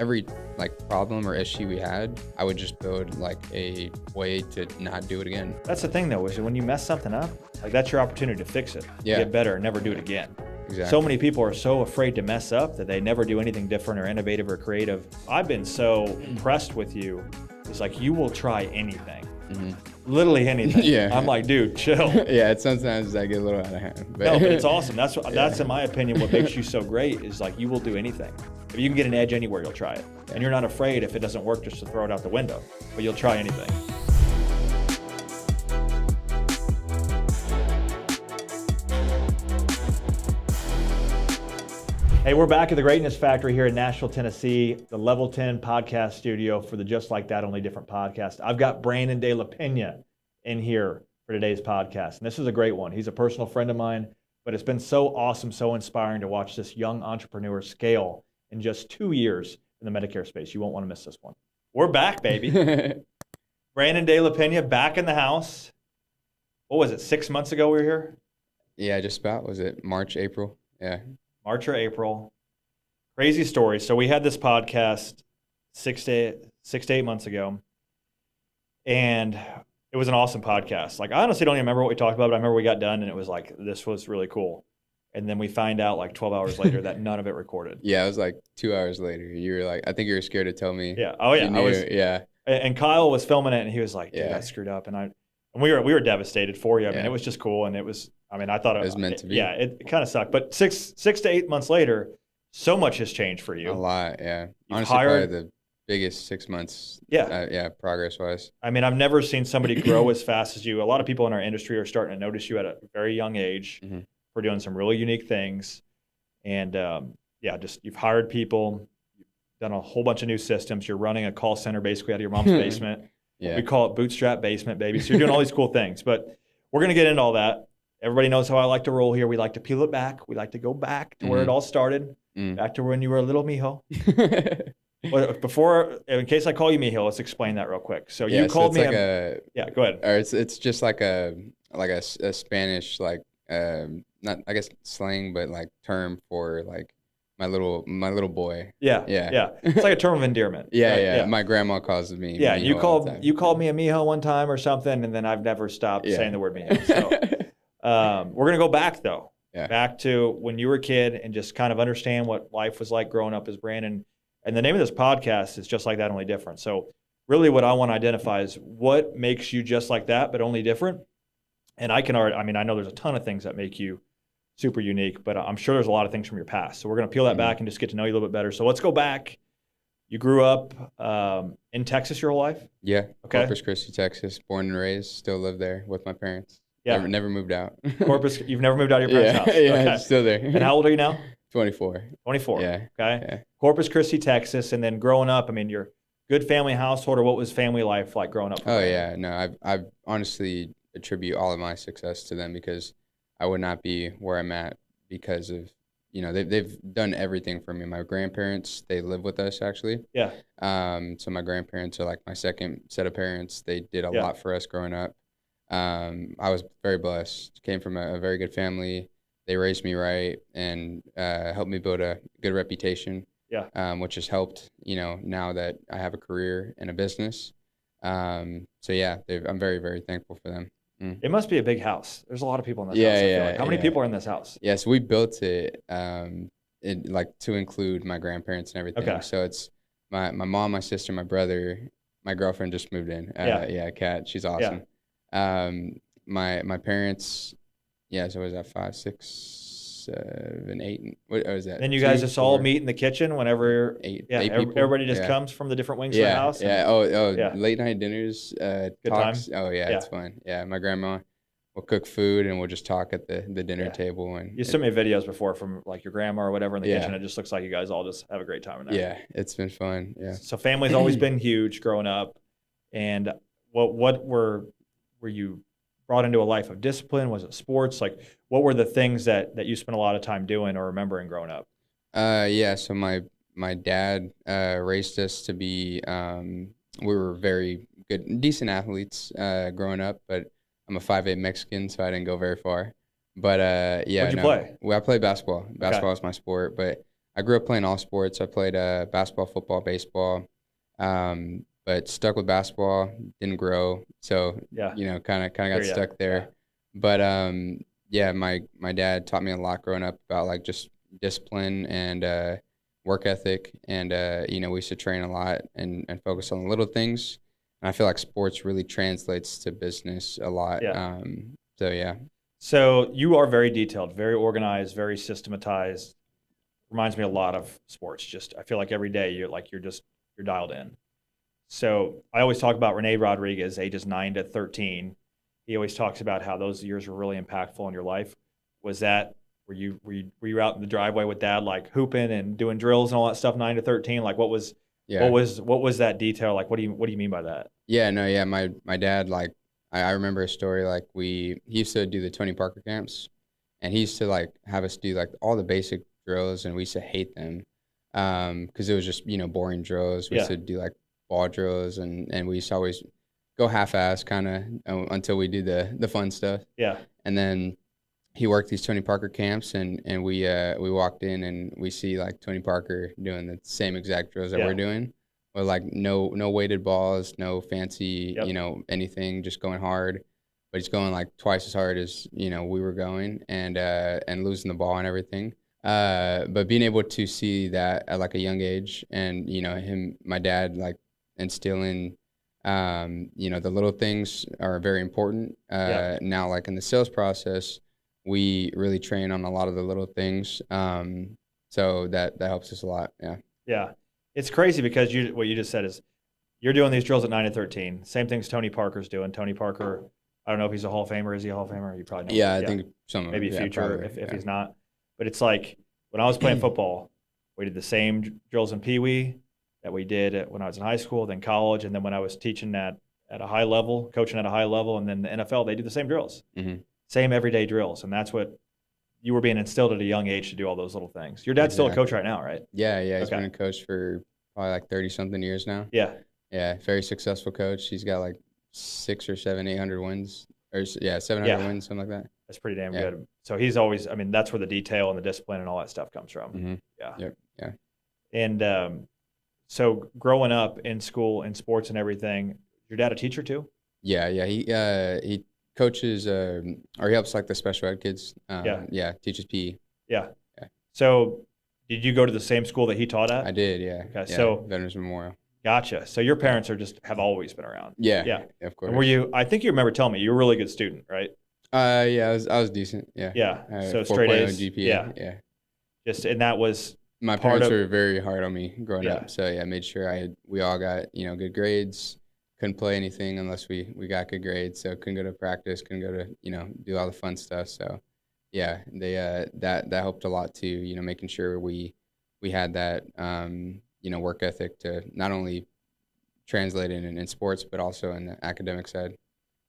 every like problem or issue we had, I would just build like a way to not do it again. That's the thing though, is when you mess something up, like that's your opportunity to fix it, get better, and never do it again. Exactly. So many people are so afraid to mess up that they never do anything different or innovative or creative. I've been so impressed with you. It's like you will try anything. Literally anything. Yeah. I'm like, dude, chill. Yeah, it's sometimes I get a little out of hand. But No, but it's awesome. That's in my opinion what makes you so great is like you will do anything. If you can get an edge anywhere, you'll try it. And you're not afraid if it doesn't work just to throw it out the window, but you'll try anything. Hey, we're back at the Greatness Factory here in Nashville, Tennessee, the Level 10 podcast studio for the Just Like That, Only Different podcast. I've got Brandon De La Peña in here for today's podcast, and this is a great one. He's a personal friend of mine, but it's been so awesome, so inspiring to watch this young entrepreneur scale in just 2 years in the Medicare space. You won't want to miss this one. We're back, baby. Brandon De La Peña back in the house. What was it, 6 months ago we were here? Yeah, just about. Was it March, April? Yeah. March or April. Crazy story. So we had this podcast 6 to 8 months ago, and it was an awesome podcast. Like, I honestly don't even remember what we talked about, but I remember we got done, and it was like, this was really cool. And then we find out like 12 hours later that none of it recorded. Yeah, it was like 2 hours later. You were like, I think you were scared to tell me. Yeah. Oh yeah. I was. Yeah. And Kyle was filming it, and he was like, dude, I screwed up. And we were devastated for you. I mean, it was just cool, and it was. I mean, I thought it was meant to be. Yeah, it kind of sucked. But six to 8 months later, so much has changed for you. A lot, yeah. You've Honestly, probably the biggest 6 months. Yeah. Progress-wise. I mean, I've never seen somebody grow as fast as you. A lot of people in our industry are starting to notice you at a very young age for doing some really unique things. And just you've hired people, you've done a whole bunch of new systems. You're running a call center basically out of your mom's basement. Yeah. We call it bootstrap basement, baby. So you're doing all these cool things. But we're going to get into all that. Everybody knows how I like to roll here. We like to peel it back. We like to go back to where it all started, back to when you were a little mijo. But before, in case I call you mijo, let's explain that real quick. So you called me. Yeah, go ahead. Or it's just like a Spanish not I guess slang, but like term for like my little boy. Yeah. It's like a term of endearment. Yeah. My grandma calls me. Yeah, mijo you called me a mijo one time or something, and then I've never stopped saying the word mijo. So we're gonna go back though, back to when you were a kid and just kind of understand what life was like growing up as Brandon. And the name of this podcast is Just Like That, Only Different. So really, what I want to identify is what makes you just like that, but only different. And I know there's a ton of things that make you super unique, but I'm sure there's a lot of things from your past. So we're going to peel that back and just get to know you a little bit better. So let's go back. You grew up in Texas your whole life? Yeah. Okay. Corpus Christi, Texas, born and raised, still live there with my parents. Yeah. Never moved out. Corpus, you've never moved out of your parents' house? Yeah, okay. Still there. And how old are you now? 24. 24. Yeah. Okay. Yeah. Corpus Christi, Texas, and then growing up, I mean, you're good family household, or what was family life like growing up? Oh yeah, no, I honestly attribute all of my success to them because I would not be where I'm at because of, they've done everything for me. My grandparents, they live with us actually. Yeah. So my grandparents are like my second set of parents. They did a lot for us growing up. I was very blessed. Came from a very good family. They raised me right and helped me build a good reputation. Yeah. Which has helped, now that I have a career and a business. I'm very, very thankful for them. It must be a big house. There's a lot of people in this house. I feel like. How many people are in this house? Yes, we built it, to include my grandparents and everything. Okay. So it's my mom, my sister, my brother, my girlfriend just moved in. Kat, she's awesome. Yeah. My parents, so was that 5, 6, 7, 8? What was that? Then you guys just all meet in the kitchen whenever eight everybody just comes from the different wings of the house. Late night dinners, good talks. time. It's fun. Yeah, my grandma will cook food and we'll just talk at the dinner table. And you sent me videos before from like your grandma or whatever in the kitchen. It just looks like you guys all just have a great time in there. Yeah, it's been fun. Yeah. So family's always been huge growing up. And what were you brought into a life of discipline? Was it sports? Like, what were the things that you spent a lot of time doing or remembering growing up? So my dad raised us to be, we were very good, decent athletes growing up, but I'm a 5'8" Mexican, so I didn't go very far. But What'd you play? Well, I played basketball. Basketball is my sport, but I grew up playing all sports. I played basketball, football, baseball, but stuck with basketball, didn't grow. So, kind of got stuck there. Yeah. But my dad taught me a lot growing up about like just discipline and work ethic. And, we used to train a lot and focus on the little things. And I feel like sports really translates to business a lot. Yeah. So. So you are very detailed, very organized, very systematized. Reminds me a lot of sports. Just I feel like every day you're dialed in. So I always talk about Rene Rodriguez, ages 9 to 13. He always talks about how those years were really impactful in your life. Were you out in the driveway with dad, like hooping and doing drills and all that stuff, 9 to 13? Like what was that detail? Like, what do you mean by that? Yeah, no, yeah. My dad, like, I remember a story, like he used to do the Tony Parker camps, and he used to like have us do like all the basic drills, and we used to hate them because it was just, boring drills. We used to do like ball drills, and we used to always go half-ass kind of until we do the fun stuff. Yeah. And then he worked these Tony Parker camps, and we walked in and we see like Tony Parker doing the same exact drills that we're doing, with like no weighted balls, no fancy anything, just going hard. But he's going like twice as hard as we were going, and losing the ball and everything. But being able to see that at like a young age, and my dad like instilling the little things are very important. Now, like in the sales process, we really train on a lot of the little things. So that helps us a lot. Yeah. Yeah. It's crazy because what you just said is you're doing these drills at 9 to 13. Same things Tony Parker's doing. Tony Parker, I don't know if he's a Hall of Famer. Is he a Hall of Famer? You probably know. Yeah, I think some. Maybe future if he's not. But it's like when I was playing football, we did the same drills in Pee Wee that we did when I was in high school, then college, and then when I was teaching at a high level, coaching at a high level, and then the NFL, they do the same drills. Mm-hmm. Same everyday drills. And that's what you were being instilled at a young age to do all those little things. Your dad's still a coach right now, right? Yeah. He's been a coach for probably like 30-something years now. Yeah. Yeah, very successful coach. He's got like 600 or 800 wins. Or 700 wins, something like that. That's pretty damn good. So he's always, that's where the detail and the discipline and all that stuff comes from. Mm-hmm. Yeah. Yep. Yeah. And so growing up in school and sports and everything, your dad a teacher too? Yeah. He coaches or he helps like the special ed kids. Teaches PE. Yeah. So did you go to the same school that he taught at? I did, yeah. Okay, so Veterans Memorial. Gotcha. So your parents have always been around. Yeah, of course. And I think you remember telling me you were a really good student, right? I was decent. Yeah. Yeah. So straight A's. GPA. Yeah. And that was my parents were very hard on me growing up. So I made sure we all got good grades. Couldn't play anything unless we got good grades. So couldn't go to practice. Couldn't go to do all the fun stuff. So yeah, they that helped a lot too. Making sure we had that work ethic to not only translate it in sports but also in the academic side.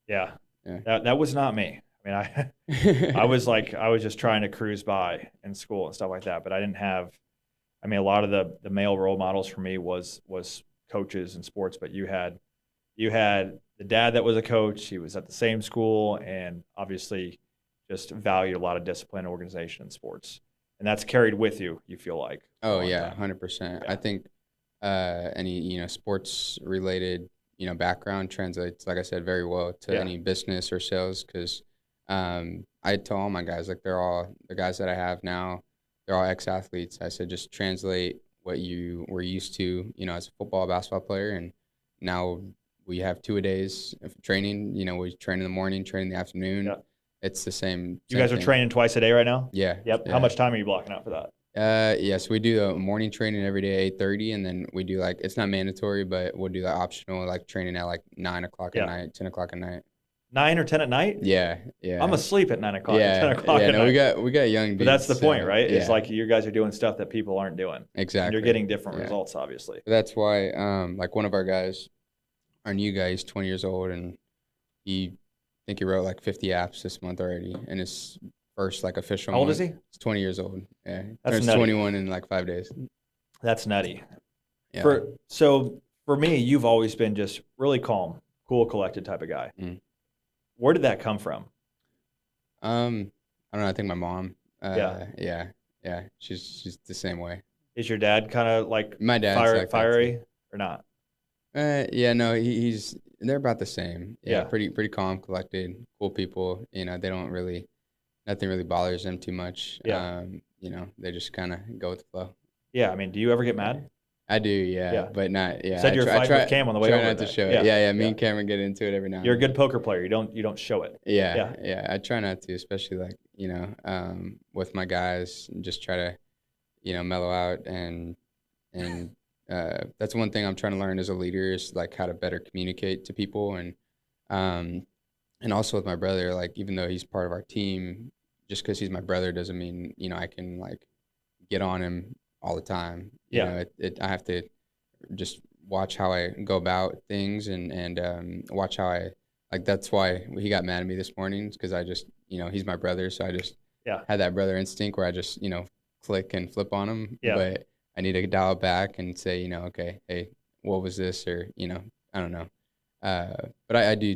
Yeah. That was not me. I was just trying to cruise by in school and stuff like that, but I didn't have. A lot of the male role models for me was coaches in sports, but you had the dad that was a coach. He was at the same school, and obviously just valued a lot of discipline and organization in sports, and that's carried with you. You feel like? Oh yeah, 100%. I think any sports related background translates, like I said, very well to any business or sales. Because I tell all my guys, like they're all the guys that I have now, they're all ex-athletes. I said just translate what you were used to, as a football, basketball player, and now we have 2-a-days of training. We train in the morning, train in the afternoon. Yeah. It's the same. You guys are training twice a day right now? Yeah. Yep. Yeah. How much time are you blocking out for that? Yes, we do a morning training every day at 8:30, and then we do it's not mandatory, but we'll do optional training at 9 o'clock at night, 10 o'clock at night. 9 or 10 at night? Yeah. I'm asleep at 9 o'clock. 10 o'clock at night. we got young dudes. But that's the point, right? It's like you guys are doing stuff that people aren't doing. Exactly. And you're getting different results, obviously. That's why, one of our guys, our new guy, he's 20 years old, and I think he wrote 50 apps this month already, and his first official. How old is he? He's 20 years old. Yeah, that's turns 21 in 5 days. That's nutty. Yeah. So for me, you've always been just really calm, cool, collected type of guy. Mm. Where did that come from? I don't know. I think my mom. Yeah. She's the same way. Is your dad kind of like my dad's fiery or not? Yeah, no, they're about the same. Yeah, pretty calm, collected, cool people. You know, they don't really, nothing really bothers them too much. Yeah. You know, they just kind of go with the flow. Yeah, I mean, do you ever get mad? I do, yeah, but not. Yeah, said you were fighting with Cam on the way over. Try not to show it. Yeah. Me and Cameron get into it every now. You're a good poker player. You don't show it. Yeah. I try not to, especially like with my guys, and just try to, mellow out and that's one thing I'm trying to learn as a leader is like how to better communicate to people and also with my brother, like even though he's part of our team, just because he's my brother doesn't mean I can like get on him all the time. You know, I have to just watch how I go about things and watch how I like. That's why he got mad at me this morning because I just he's my brother, so I just had that brother instinct where I just click and flip on him. But I need to dial it back and say okay, hey, what was this, or I don't know. But I do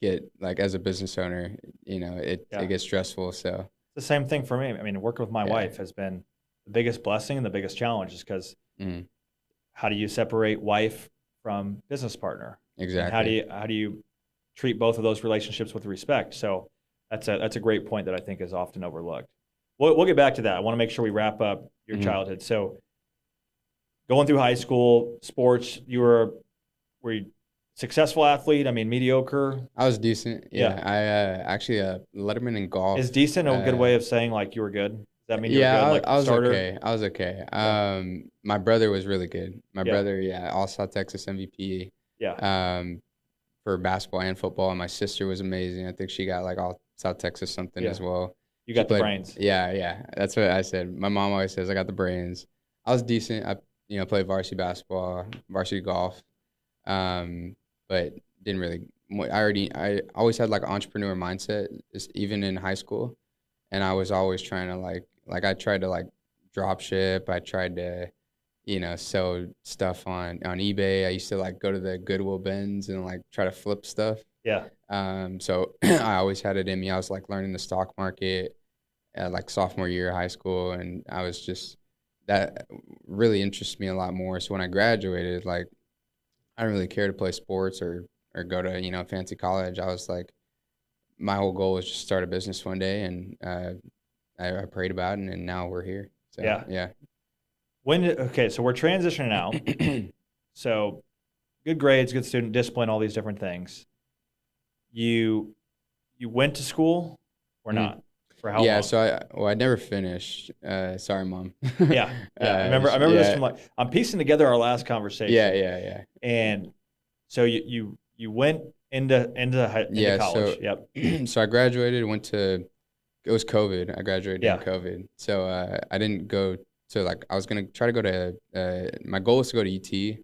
get like as a business owner, it gets stressful. So it's the same thing for me. I mean, working with my wife has been the biggest blessing and the biggest challenge is because how do you separate wife from business partner? Exactly. And how do you treat both of those relationships with respect? So that's a great point that I think is often overlooked. We'll get back to that. I want to make sure we wrap up your childhood. So going through high school, sports, were you successful athlete? I mean, mediocre? I was decent. Yeah. I actually letterman in golf. Is decent a good way of saying like you were good? Does that mean you were good? Like I was starter? okay. I was okay. My brother was really good. My brother, all South Texas MVP. For basketball and football. And my sister was amazing. I think she got like all South Texas something as well. You got the brains. Yeah. That's what I said. My mom always says I got the brains. I was decent. I played varsity basketball, varsity golf. But didn't really. I always had like an entrepreneur mindset, even in high school, and I was always trying to like I tried to like drop ship. I tried to, sell stuff on eBay. I used to like go to the Goodwill bins and like try to flip stuff. Yeah. So I always had it in me. I was like learning the stock market at like sophomore year of high school, and I was just that really interests me a lot more. So when I graduated, like I didn't really care to play sports or go to fancy college. I was like, my whole goal was just start a business one day, and I prayed about it, and now we're here. So, yeah. So we're transitioning now. So good grades, good student discipline, all these different things. You went to school or not? For how long? Yeah, so I never finished. Sorry, Mom. I remember this from like I'm piecing together our last conversation. Yeah. And so you went into college. So I graduated, it was COVID. I graduated during COVID. So I didn't go to like I was gonna try to go to my goal was to go to UT,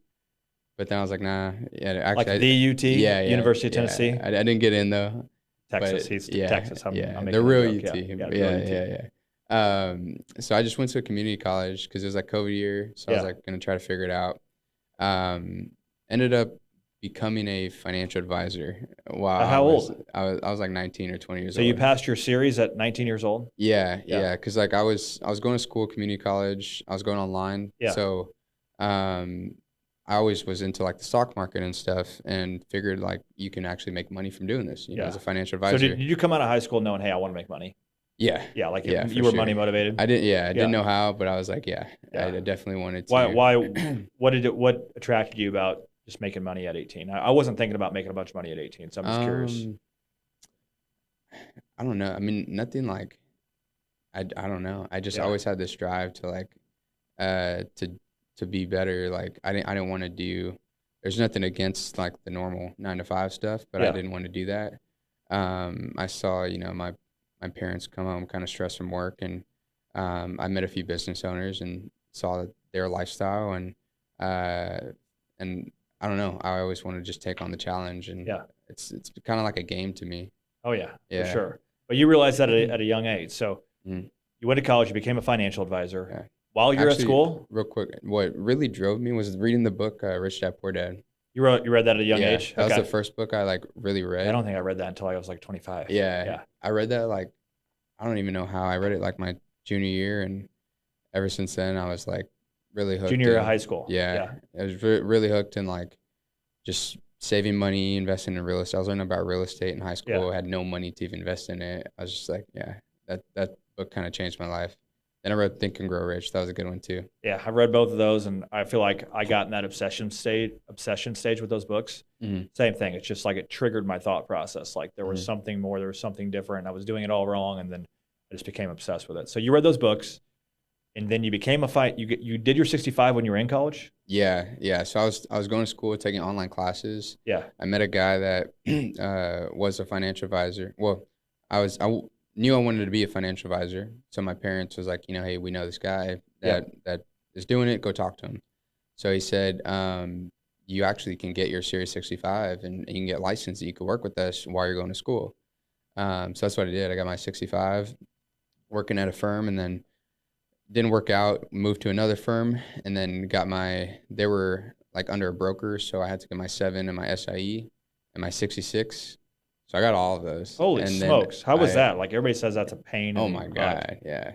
but then I was like, nah. Yeah, actually, like the UT, University of Tennessee. I didn't get in though. Texas, he's Texas. I'm the real UT. Yeah. So I just went to a community college because it was like COVID year, so I was like gonna try to figure it out. Ended up becoming a financial advisor. Wow. How old? I was like 19 or 20 years old. So you passed your series at 19 years old? Yeah. Because like I was going to school, community college. I was going online. Yeah. So, I always was into like the stock market and stuff, and figured like you can actually make money from doing this. As a financial advisor. So did you come out of high school knowing, hey, I want to make money? Yeah. Yeah. Like you were money motivated. I didn't know how, but I was like, I definitely wanted to. Why? What attracted you about just making money at 18? I wasn't thinking about making a bunch of money at 18, so I'm just curious. I don't know. I mean, nothing like, I don't know. I just always had this drive to like, to be better. Like I didn't want to do. There's nothing against like the normal 9-to-5 stuff, but I didn't want to do that. I saw my parents come home kind of stressed from work, and I met a few business owners and saw their lifestyle, and I don't know. I always want to just take on the challenge, and it's kind of like a game to me. Oh yeah, for sure. But you realized that at a young age. So you went to college, you became a financial advisor. Yeah. While you're at school? Real quick, what really drove me was reading the book Rich Dad Poor Dad. You read that at a young age? That was the first book I like really read. I don't think I read that until I was like 25. Yeah. I read that like, I don't even know how. I read it like my junior year, and ever since then I was like, really hooked. Junior year of high school. Yeah. I was really hooked in like just saving money, investing in real estate. I was learning about real estate in high school. I had no money to even invest in it. I was just like, that book kind of changed my life. Then I read Think and Grow Rich. That was a good one too. Yeah, I read both of those, and I feel like I got in that obsession stage with those books. Mm-hmm. Same thing. It's just like it triggered my thought process. Like there was something more, there was something different. I was doing it all wrong, and then I just became obsessed with it. So you read those books, and then you became you did your 65 when you were in college? Yeah. So I was going to school, taking online classes. Yeah. I met a guy that was a financial advisor. Well, I knew I wanted to be a financial advisor. So my parents was like, hey, we know this guy that is doing it. Go talk to him. So he said, you actually can get your Series 65 and you can get licensed. You could work with us while you're going to school. So that's what I did. I got my 65, working at a firm, and then didn't work out, moved to another firm, and then they were like under a broker. So I had to get my 7 and my SIE and my 66. So I got all of those. Holy smokes. How was that? Like everybody says that's a pain. Oh my God. Yeah.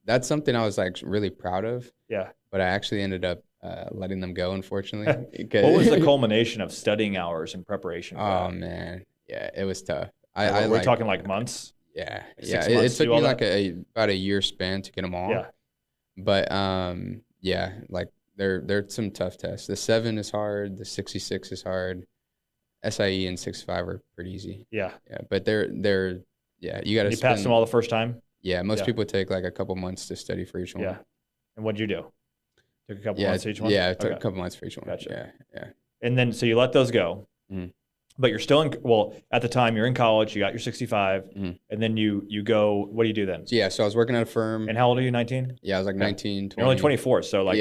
That's something I was like really proud of. Yeah. But I actually ended up letting them go, unfortunately. What was the culmination of studying hours in preparation for that? Man. Yeah, it was tough. We're talking like months? Yeah. It took me like about a year span to get them all. Yeah. But like they're some tough tests. The 7 is hard. The 66 is hard. SIE and 65 are pretty easy. Yeah. Yeah, but they're you got to. You passed them all the first time? Yeah, most people take like a couple months to study for each one. Yeah. And what'd you do? Took a couple months for each one? Yeah, it took a couple months for each one. Gotcha. Yeah. And then so you let those go. Mm-hmm. But you're still at the time you're in college, you got your 65, and then you go, what do you do then? So I was working at a firm. And how old are you, 19? Yeah, I was like 19, 20. You're only 24, so like,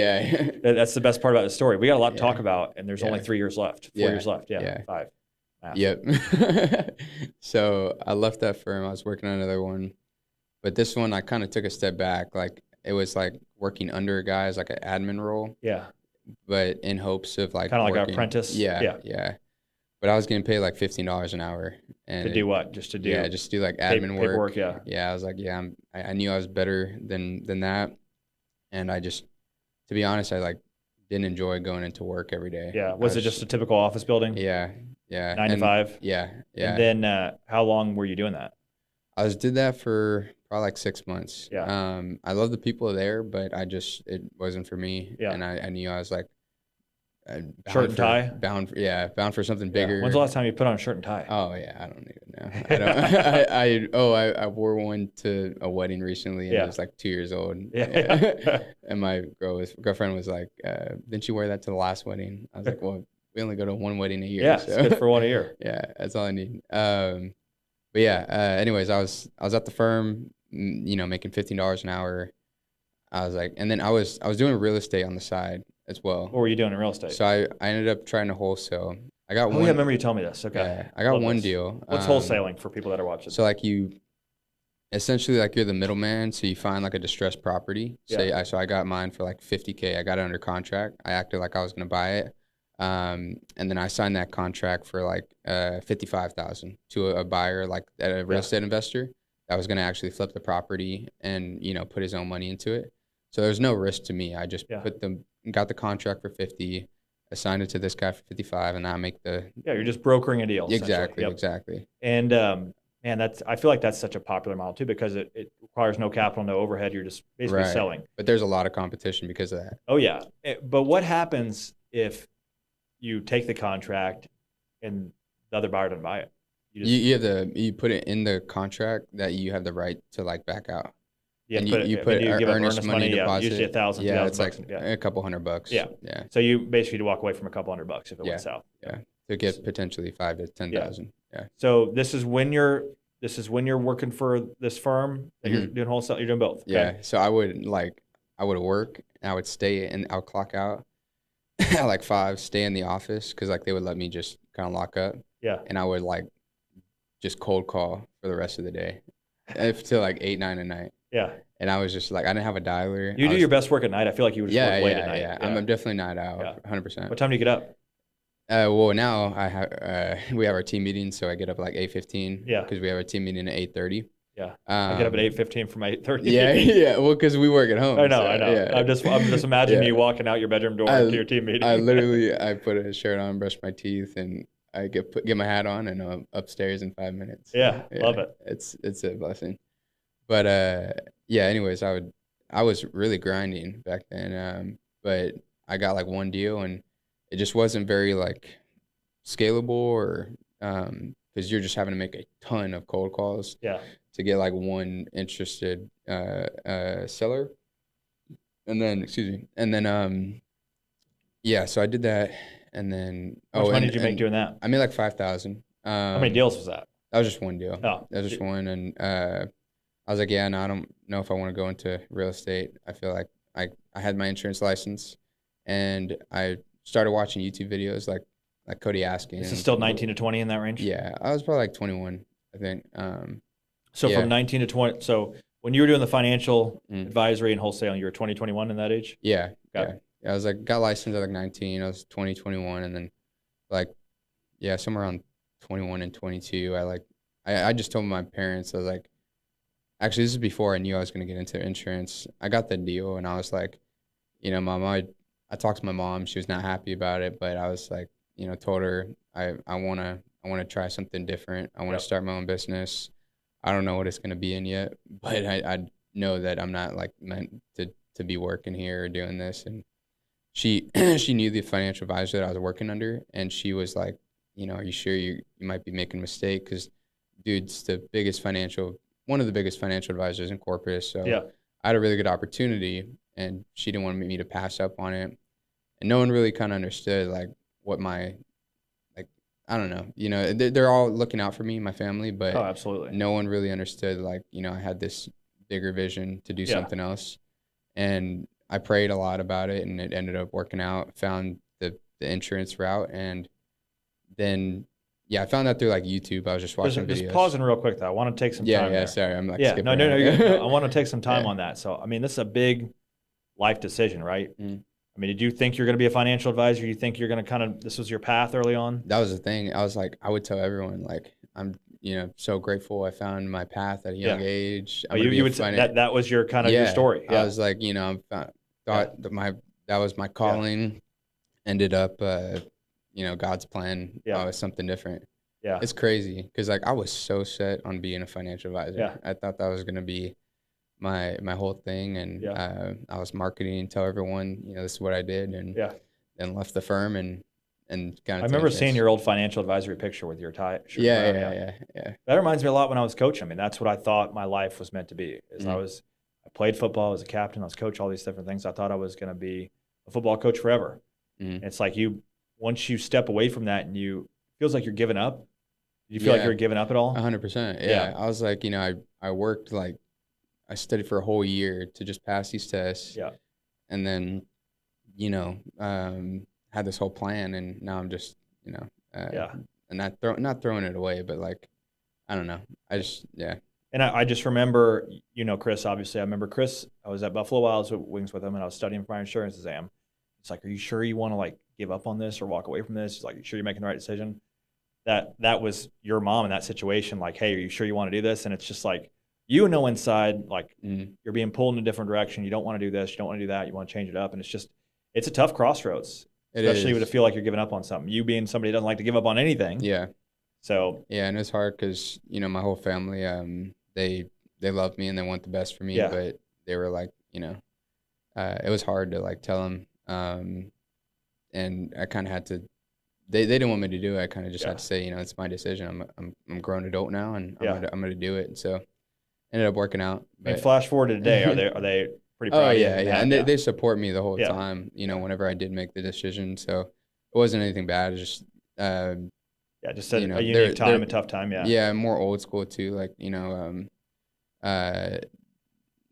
that's the best part about the story. We got a lot to talk about, and there's only 3 years left, 4 years left. Yeah. 5. Math. Yep. So I left that firm. I was working on another one, but this one I kind of took a step back. Like it was like working under a guy as like an admin role. Yeah. But in hopes of like kind of like an apprentice. Yeah. But I was getting paid like $15 an hour. And to do what? Just to do? Yeah, just do like admin work. Paperwork, yeah. Yeah, I was like, I knew I was better than that, and I just, to be honest, I like didn't enjoy going into work every day. Yeah. Was it just a typical office building? Yeah. 9 to 5? Yeah. And then how long were you doing that? I did that for probably like 6 months. Yeah. I love the people there, but it wasn't for me. Yeah. And I knew I was like, shirt and tie? Bound for something bigger. When's the last time you put on a shirt and tie? Oh yeah, I don't even know. I wore one to a wedding recently, and I was like 2 years old. Yeah. And my girlfriend was like, "Didn't you wear that to the last wedding?" I was like, "Well, we only go to one wedding a year." Yeah, so. It's good for one a year. Yeah, that's all I need. But yeah. Anyways, I was at the firm, making $15 an hour. I was like, and then I was doing real estate on the side as well. What were you doing in real estate? So I ended up trying to wholesale. I got one. Yeah, I remember you telling me this. Okay. Yeah, I got one deal. What's wholesaling for people that are watching? So like essentially like you're the middleman. So you find like a distressed property. So I got mine for like $50K. I got it under contract. I acted like I was going to buy it. And then I signed that contract for like $55,000 to a buyer, like a real estate investor that was going to actually flip the property and, put his own money into it. So there's no risk to me. I just got the contract for 50, assigned it to this guy for 55, and I make you're just brokering a deal. Exactly. And man, I feel like that's such a popular model too, because it requires no capital, no overhead. You're just basically selling. But there's a lot of competition because of that. Oh yeah. But what happens if you take the contract and the other buyer doesn't buy it? You put it in the contract that you have the right to like back out. You give earnest money deposit. Usually $1,000, $2,000. It's like a couple $100. Yeah. So you basically walk away from a couple $100 if it went south. Yeah. To get potentially $5,000 to $10,000. Yeah. So this is when you're working for this firm that you're doing wholesale. You're doing both. Okay? Yeah. So I would work and I would stay and I would clock out at like 5, stay in the office because like they would let me just kind of lock up. Yeah. And I would like just cold call for the rest of the day, till like 8, 9 at night. Yeah. And I was just like, I didn't have a dialer. You do your best work at night. I feel like you would just work late at night. Yeah. I'm definitely night out, 100%. What time do you get up? Well, now we have our team meeting, so I get up like 8:15. Yeah. Because we have our team meeting at 8:30. Yeah. I get up at 8:15 from 8:30. Yeah. Yeah. Well, because we work at home. I know. Yeah. I'm just imagining you walking out your bedroom door to your team meeting. I put a shirt on, brush my teeth, and I get my hat on, and I'm upstairs in 5 minutes. Yeah. Love it. It's a blessing. But anyways, I was really grinding back then. But I got like one deal, and it just wasn't very like scalable, or because you're just having to make a ton of cold calls to get like one interested seller. And then so I did that, and then how much money did you make doing that? I made like 5,000. How many deals was that? That was just one deal. Oh, that was just one, and I was like, yeah, no, I don't know if I want to go into real estate. I feel like I had my insurance license, and I started watching YouTube videos like Cody Asking. This is still 19 to 20 in that range? Yeah, I was probably like 21, I think. From 19 to 20. So when you were doing the financial advisory and wholesaling, you were 20, 21 in that age? Yeah. Yeah. I was like, got licensed at like 19. I was 20, 21. And then somewhere around 21 and 22, I just told my parents, I was like, actually, this is before I knew I was going to get into insurance. I got the deal, and I was like, Mom, I talked to my mom. She was not happy about it, but I was like, told her I want to try something different. I want to start my own business. I don't know what it's going to be in yet, but I know that I'm not like meant to be working here or doing this. And she knew the financial advisor that I was working under, and she was like, are you sure you might be making a mistake? Because dude's one of the biggest financial advisors in Corpus. So I had a really good opportunity, and she didn't want me to pass up on it. And no one really kind of understood like what my, like, I don't know, they're all looking out for me, my family, but absolutely. No one really understood like, I had this bigger vision to do something else. And I prayed a lot about it, and it ended up working out, found the insurance route. And then, I found that through like YouTube. I was just watching videos. Just pausing real quick though. I want to take some time. Yeah, sorry. I'm like skipping around. No, I want to take some time on that. So, I mean, this is a big life decision, right? I mean, did you think you're going to be a financial advisor? You think you're going to this was your path early on? That was the thing. I was like, I would tell everyone, like, I'm, so grateful I found my path at a young age. You would say that was your kind of your story. I was like, thought that was my calling. Ended up, God's plan was something different. Yeah. It's crazy because like I was so set on being a financial advisor. Yeah. I thought that was going to be my whole thing, and I was marketing, tell everyone, this is what I did, and then left the firm and kind of. I remember seeing your old financial advisory picture with your tie. Yeah. That reminds me a lot when I was coaching. I mean, that's what I thought my life was meant to be. I played football, I was a captain, I was coach, all these different things. I thought I was going to be a football coach forever. And it's like once you step away from that, and it feels like you're giving up. Do you feel like you're giving up at all? 100%. Yeah. I was like, I worked like. I studied for a whole year to just pass these tests. Yeah. And then, had this whole plan, and now I'm just, and not throwing it away, but like, I don't know. And I just remember, Chris, obviously. I remember Chris, I was at Buffalo Wild Wings with him, and I was studying for my insurance exam. It's like, are you sure you want to like give up on this or walk away from this? He's like, are you sure you're making the right decision? That was your mom in that situation. Like, hey, are you sure you want to do this? And it's just like, inside, like you're being pulled in a different direction. You don't want to do this. You don't want to do that. You want to change it up. And it's a tough crossroads, especially to feel like you're giving up on something. You being somebody who doesn't like to give up on anything. Yeah. So. Yeah. And it's hard because, my whole family, they love me and they want the best for me, but they were like, it was hard to like tell them. And I kind of had to, they didn't want me to do it. I kind of just had to say, it's my decision. I'm a grown adult now, and I'm going to do it. And so ended up working out. And flash forward to today, are they pretty proud of you? Yeah. And they support me the whole time, whenever I did make the decision. So it wasn't anything bad. It's just, just a unique time, a tough time. Yeah. Yeah. More old school too. Like,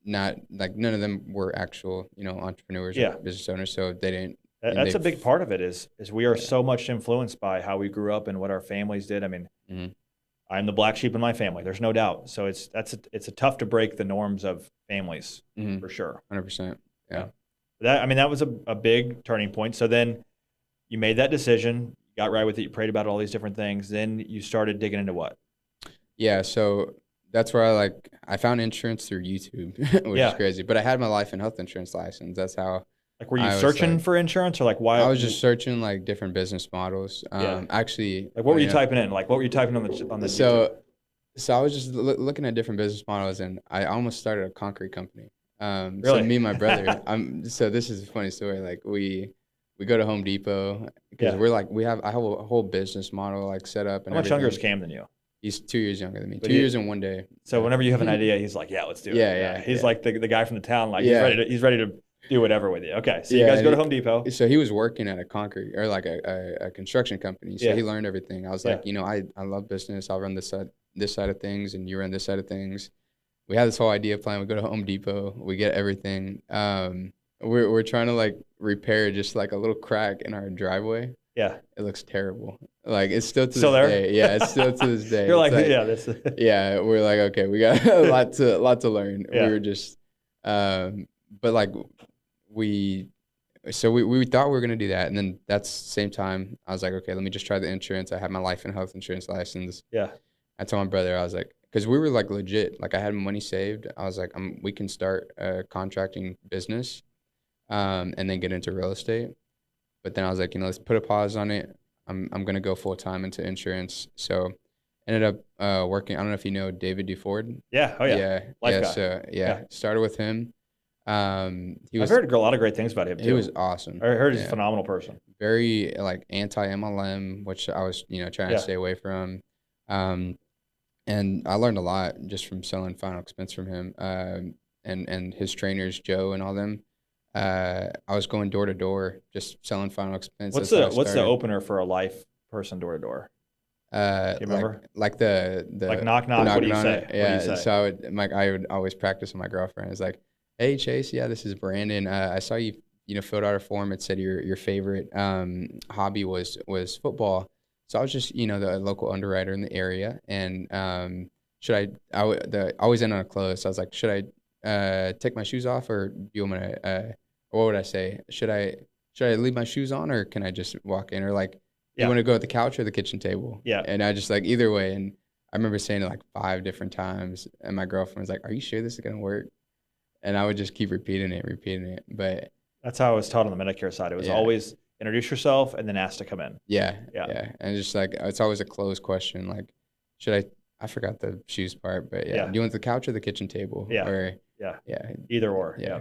not like none of them were actual, entrepreneurs or business owners. So they didn't. That's a big part of it is we are so much influenced by how we grew up and what our families did. I mean, I'm the black sheep in my family. There's no doubt. So it's a tough to break the norms of families for sure. 100%. Yeah. That was a big turning point. So then you made that decision, got right with it. You prayed about all these different things. Then you started digging into what? Yeah. So that's where I found insurance through YouTube, which is crazy. But I had my life and health insurance license. That's how. Like, were you searching for insurance, or like why? I was just searching like different business models. Actually, like what were you typing in? Like what were you typing on the So I was just looking at different business models, and I almost started a concrete company. Really? So me and my brother, so this is a funny story. Like we go to Home Depot because I have a whole business model like set up. And how much younger is Cam than you? He's 2 years younger than me. 2 years and 1 day. So whenever you have an idea, he's like, "Yeah, let's do it." Yeah. He's like the guy from the town. Like he's ready to do whatever with you. Okay, so you guys go to Home Depot. So he was working at a concrete or like a construction company. So he learned everything. I was like, I love business. I'll run this side of things, and you run this side of things. We had this whole idea plan. We go to Home Depot. We get everything. We're trying to like repair just like a little crack in our driveway. Yeah, it looks terrible. Like it's still to this there? day. Yeah, it's still to this day. You're like, yeah. We're like, okay, we got a lot to learn. Yeah. We were just, but like we thought we were gonna do that, and then that's the same time I was like, okay, let me just try the insurance. I have my life and health insurance license. Yeah. I told my brother, I was like, because we were like legit, like I had money saved. I was like, we can start a contracting business, and then get into real estate. But then I was like, let's put a pause on it. I'm gonna go full time into insurance. So ended up working. I don't know if you know David DeFord. Yeah. Oh yeah. Life guy. So started with him. I've heard a lot of great things about him too. He was awesome. I heard he's a phenomenal person. Very like anti-MLM, which I was trying to stay away from. And I learned a lot just from selling final expense from him. And his trainers Joe and all them. I was going door to door, just selling final expense. What's the opener for a life person door to door? Do you remember? Like the like knock. What do you say? Yeah. What do you say? So I would always practice with my girlfriend. It's like, hey Chase, this is Brandon. I saw you filled out a form. It said your favorite hobby was football. So I was just the local underwriter in the area, and always end on a close. So I was like, should I take my shoes off, or do you want me to what would I say? Should I leave my shoes on, or can I just walk in, or like you want to go at the couch or the kitchen table? Yeah. And I just like either way, and I remember saying it like 5 different times, and my girlfriend was like, "Are you sure this is gonna work?" And I would just keep repeating it. But that's how I was taught on the Medicare side. It was always introduce yourself and then ask to come in. Yeah. And just like it's always a closed question, like should I forgot the shoes part, but do you want the couch or the kitchen table? Either or. Yeah.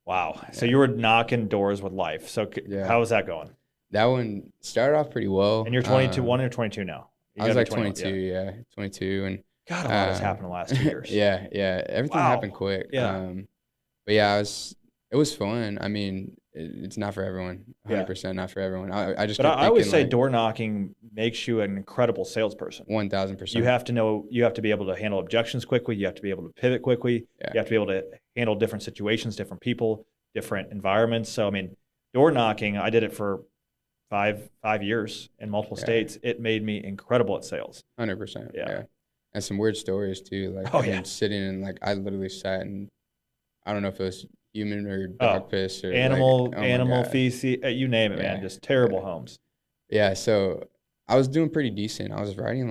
Wow. So you were knocking doors with life. So how was that going? That one started off pretty well. And you're 22, one or 22 now? I was like 22, 22. And God, a lot has happened in the last 2 years. Yeah. Everything happened quick. Yeah. But it was fun. I mean, it's not for everyone. 100% not for everyone. I always say door knocking makes you an incredible salesperson. 1,000%. You have to be able to handle objections quickly. You have to be able to pivot quickly. Yeah. You have to be able to handle different situations, different people, different environments. So, I mean, door knocking, I did it for five years in multiple states. It made me incredible at sales. 100%. Yeah. And some weird stories too. Like sitting in I literally sat in, I don't know if it was human or dog piss or animal feces, you name it, man. Just terrible homes. Yeah. So I was doing pretty decent. I was writing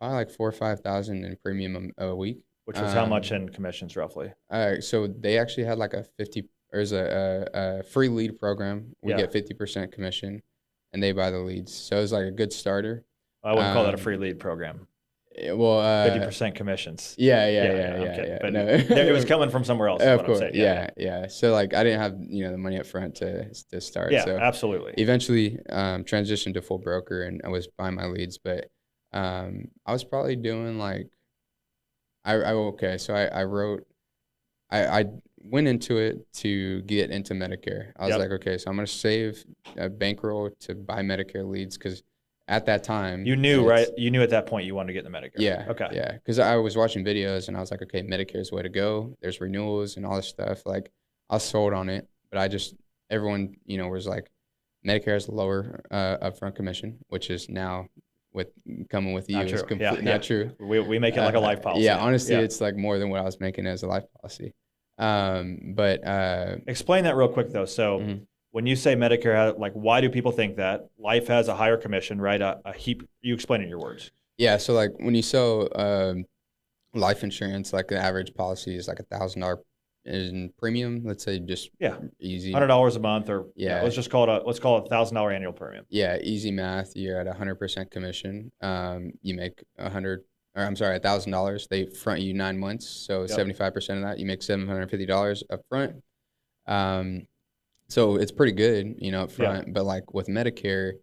probably like 4,000 or 5,000 in premium a week. Which was how much in commissions roughly? So they actually had like a free lead program. We get 50% commission, and they buy the leads. So it was like a good starter. I wouldn't call that a free lead program. Well, 50% commissions. Yeah. But no. It was coming from somewhere else. Of course. Yeah. So I didn't have the money up front to start. Yeah, so absolutely. Eventually, transitioned to full broker, and I was buying my leads. But I was probably doing I went into it to get into Medicare. I was like, okay, so I'm gonna save a bankroll to buy Medicare leads because. At that time, you knew, right? You knew at that point you wanted to get in the Medicare. Yeah. Okay. Yeah, because I was watching videos and I was like, okay, Medicare's the way to go. There's renewals and all this stuff. I was sold on it, but everyone, was like, Medicare has a lower upfront commission, which is now coming with you is completely not true. We make it like a life policy. Yeah, honestly, it's like more than what I was making as a life policy. But explain that real quick though. So. Mm-hmm. When you say Medicare, why do people think that? Life has a higher commission, right? A heap. You explain in your words. Yeah. So when you sell life insurance, like the average policy is like $1,000 in premium. Let's say just easy $100 a month, or let's call it $1,000 annual premium. Yeah, easy math. You're at 100% commission. You make $1,000. They front you 9 months, so 75% of that, you make $750 up front. So it's pretty good, up front. But like with Medicare,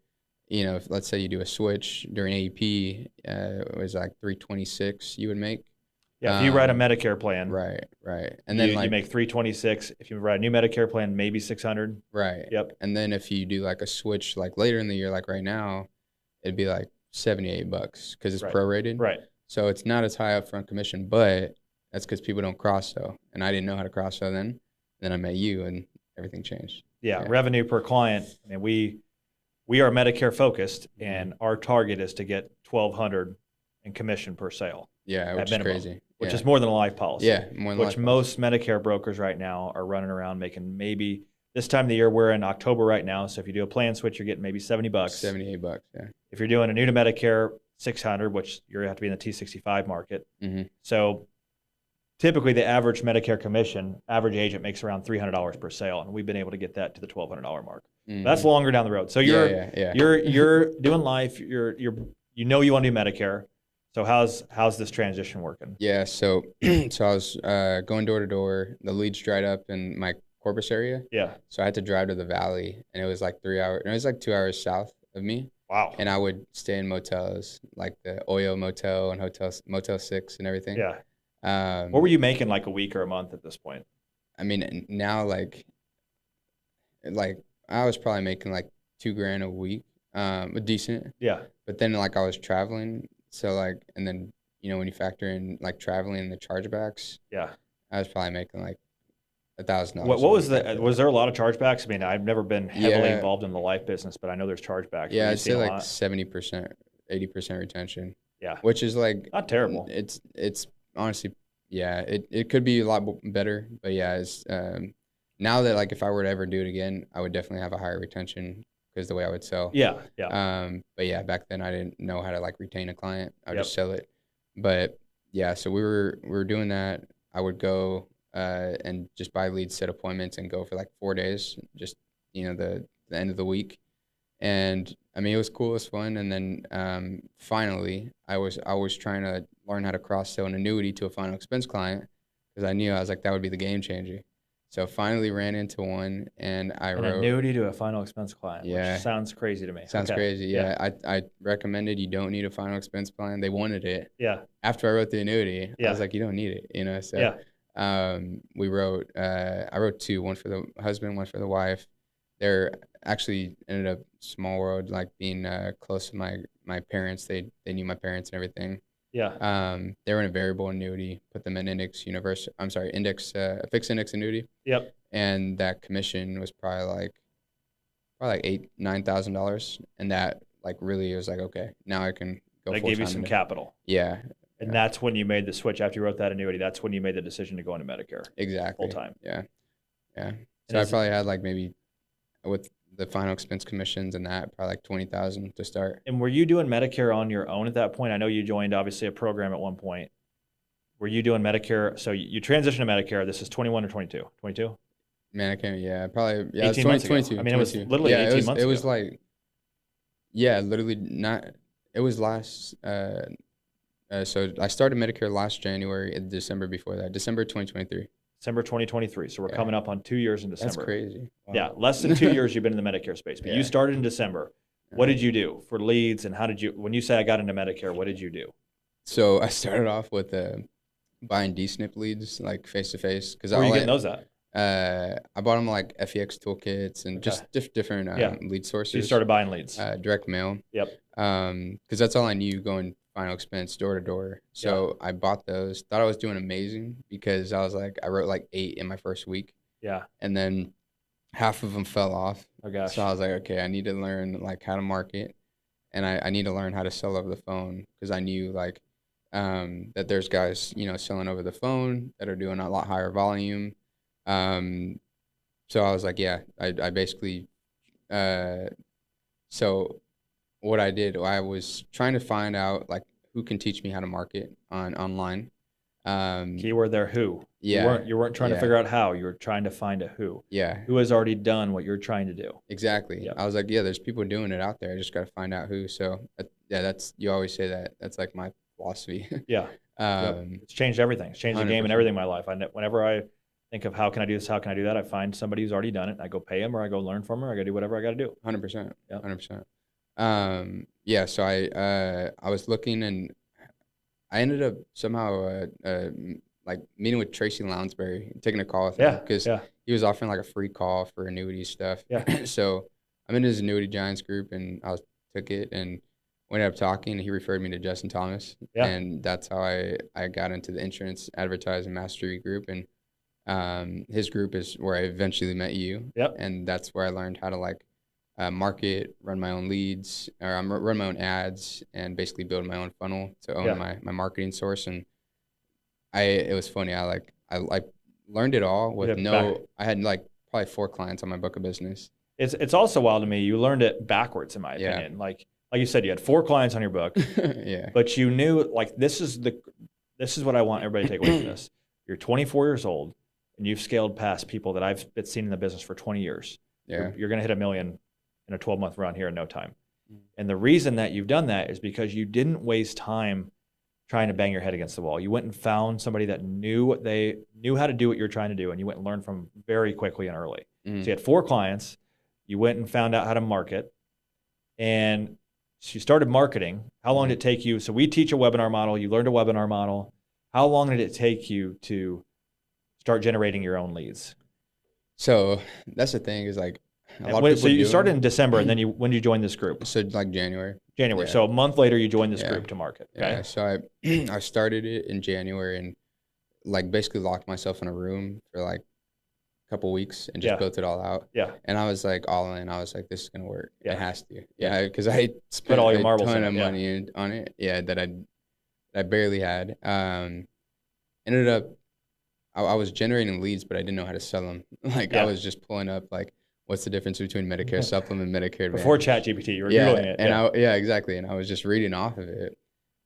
if, let's say you do a switch during AEP, it was like $326 you would make. Yeah, if you write a Medicare plan, right, and then you make $326. If you write a new Medicare plan, maybe $600. Right. Yep. And then if you do like a switch, like later in the year, like right now, it'd be like $78 because it's prorated. Right. So it's not as high upfront commission, but that's because people don't cross-sell, and I didn't know how to cross-sell then. Then I met you, and everything changed. Yeah. Revenue per client. I mean, we are Medicare focused, and our target is to get $1,200 in commission per sale. Yeah, which is crazy. Which is more than a life policy. Yeah, more than which most Medicare brokers right now are running around making maybe this time of the year. We're in October right now, so if you do a plan switch, you're getting maybe $70. $78, yeah. If you're doing a new to Medicare, $600, which you have to be in the T65 market. Mm-hmm. So typically, the average Medicare commission, average agent makes around $300 per sale, and we've been able to get that to the $1,200 mark. Mm-hmm. That's longer down the road. So you're doing life. You want to do Medicare. So how's this transition working? Yeah, so I was going door to door. The leads dried up in my Corpus area. Yeah. So I had to drive to the valley, and it was like 3 hours. It was like 2 hours south of me. Wow. And I would stay in motels, like the Oyo Motel and Motel 6 and everything. Yeah. What were you making like a week or a month at this point? I mean, now like I was probably making like $2,000 a week, decent. Yeah. But then like I was traveling. So like, and then, when you factor in like traveling and the chargebacks, I was probably making like $1,000. What was was there a lot of chargebacks? I mean, I've never been heavily involved in the life business, but I know there's chargebacks. Yeah, I'd say like 70%, 80% retention. Yeah. Which is like not terrible. It's honestly, it could be a lot better, but it's, now that like if I were to ever do it again, I would definitely have a higher retention. Because the way I would sell. Yeah. But back then I didn't know how to like retain a client. I would just sell it. But so we were doing that. I would go and just buy leads, set appointments, and go for like 4 days. Just the end of the week, and I mean it was cool, it was fun. And then finally, I was trying to learn how to cross sell an annuity to a final expense client because I was like that would be the game changer. So finally ran into one, and I wrote annuity to a final expense client. Which sounds crazy to me. Sounds crazy. Yeah. I recommended you don't need a final expense plan. They wanted it. Yeah. After I wrote the annuity, I was like, you don't need it. So we wrote. I wrote two, one for the husband, one for the wife. They're actually ended up small world, like being close to my parents. They knew my parents and everything. Yeah. They were in a variable annuity, put them in fixed index annuity. Yep. And that commission was probably like $8,000-$9,000. And that like really was like, okay, now I can go full time. That gave you some capital. Yeah. And that's when you made the switch after you wrote that annuity. That's when you made the decision to go into Medicare. Exactly. Full time. Yeah. Yeah. So I probably had like maybe with the final expense commissions and that, probably like $20,000 to start. And were you doing Medicare on your own at that point? I know you joined obviously a program at one point. Were you doing Medicare? So you transitioned to Medicare. This is 21 or 22? 22? Medicare, probably. Yeah, 18 months ago. 22. I mean, 22. It was literally 18 months ago. It was like, literally not. It was last. So I started Medicare last January, December before that, December 2023. December 2023. So we're coming up on 2 years in December. That's crazy. Wow. Yeah, less than 2 years you've been in the Medicare space. But you started in December. What did you do for leads, and how did you, when you say I got into Medicare, what did you do? So I started off with buying DSNP leads, like face-to-face. Where are you getting those at? I bought them like FEX toolkits and just different lead sources. So you started buying leads. Direct mail. Yep. Because that's all I knew going final expense door to door. So I bought those. Thought I was doing amazing because I was like, I wrote like 8 in my first week. Yeah. And then half of them fell off. Oh gosh. So I was like, okay, I need to learn like how to market, and I need to learn how to sell over the phone because I knew like that there's guys selling over the phone that are doing a lot higher volume. So I was like, I basically, so what I did, I was trying to find out like who can teach me how to market online. Keyword there, who. Yeah. You weren't trying to figure out how. You were trying to find a who. Yeah. Who has already done what you're trying to do. Exactly. Yep. I was like, yeah, there's people doing it out there. I just got to find out who. So you always say that. That's like my philosophy. Yeah. It's changed everything. It's changed 100%. The game and everything in my life. Whenever I think of how can I do this, how can I do that, I find somebody who's already done it. I go pay them, or I go learn from them, or I got to do whatever I got to do. 100%. Yeah. 100%. Yeah. So I was looking, and I ended up somehow like meeting with Tracy Lounsbury, taking a call with him because he was offering like a free call for annuity stuff. Yeah. So I'm in his Annuity Giants group, and I took it, and we ended up talking. He referred me to Justin Thomas, and that's how I got into the insurance advertising mastery group. And his group is where I eventually met you. Yep. And that's where I learned how to like market, run my own leads, or run my own ads, and basically build my own funnel to own my marketing source. And it was funny. I learned it all with I had like probably 4 clients on my book of business. It's also wild to me. You learned it backwards, in my opinion. Like you said, you had 4 clients on your book. Yeah. But you knew like this is what I want everybody to take away from this. You're 24 years old, and you've scaled past people that I've been seen in the business for 20 years. Yeah. You're going to hit $1 million in a 12-month run here in no time. And the reason that you've done that is because you didn't waste time trying to bang your head against the wall. You went and found somebody that knew how to do what you're trying to do, and you went and learned from very quickly and early. So you had 4 clients. You went and found out how to market, and so you started marketing. How long did it take you? So we teach a webinar model. You learned a webinar model. How long did it take you to start generating your own leads? So that's the thing is like, so you started in December, and then when did you join this group? So like January. Yeah. So a month later, you joined this group to market. Okay. Yeah. So I started it in January, and like basically locked myself in a room for like a couple weeks and just built it all out. Yeah. And I was like all in. I was like, this is gonna work. Yeah. It has to. Yeah. Because I spent all your marbles a ton of money on it. Yeah. That I barely had. Ended up, I was generating leads, but I didn't know how to sell them. Like I was just pulling up like, what's the difference between Medicare supplement and Medicare Advantage? Before ChatGPT, you were Googling it. And exactly. And I was just reading off of it.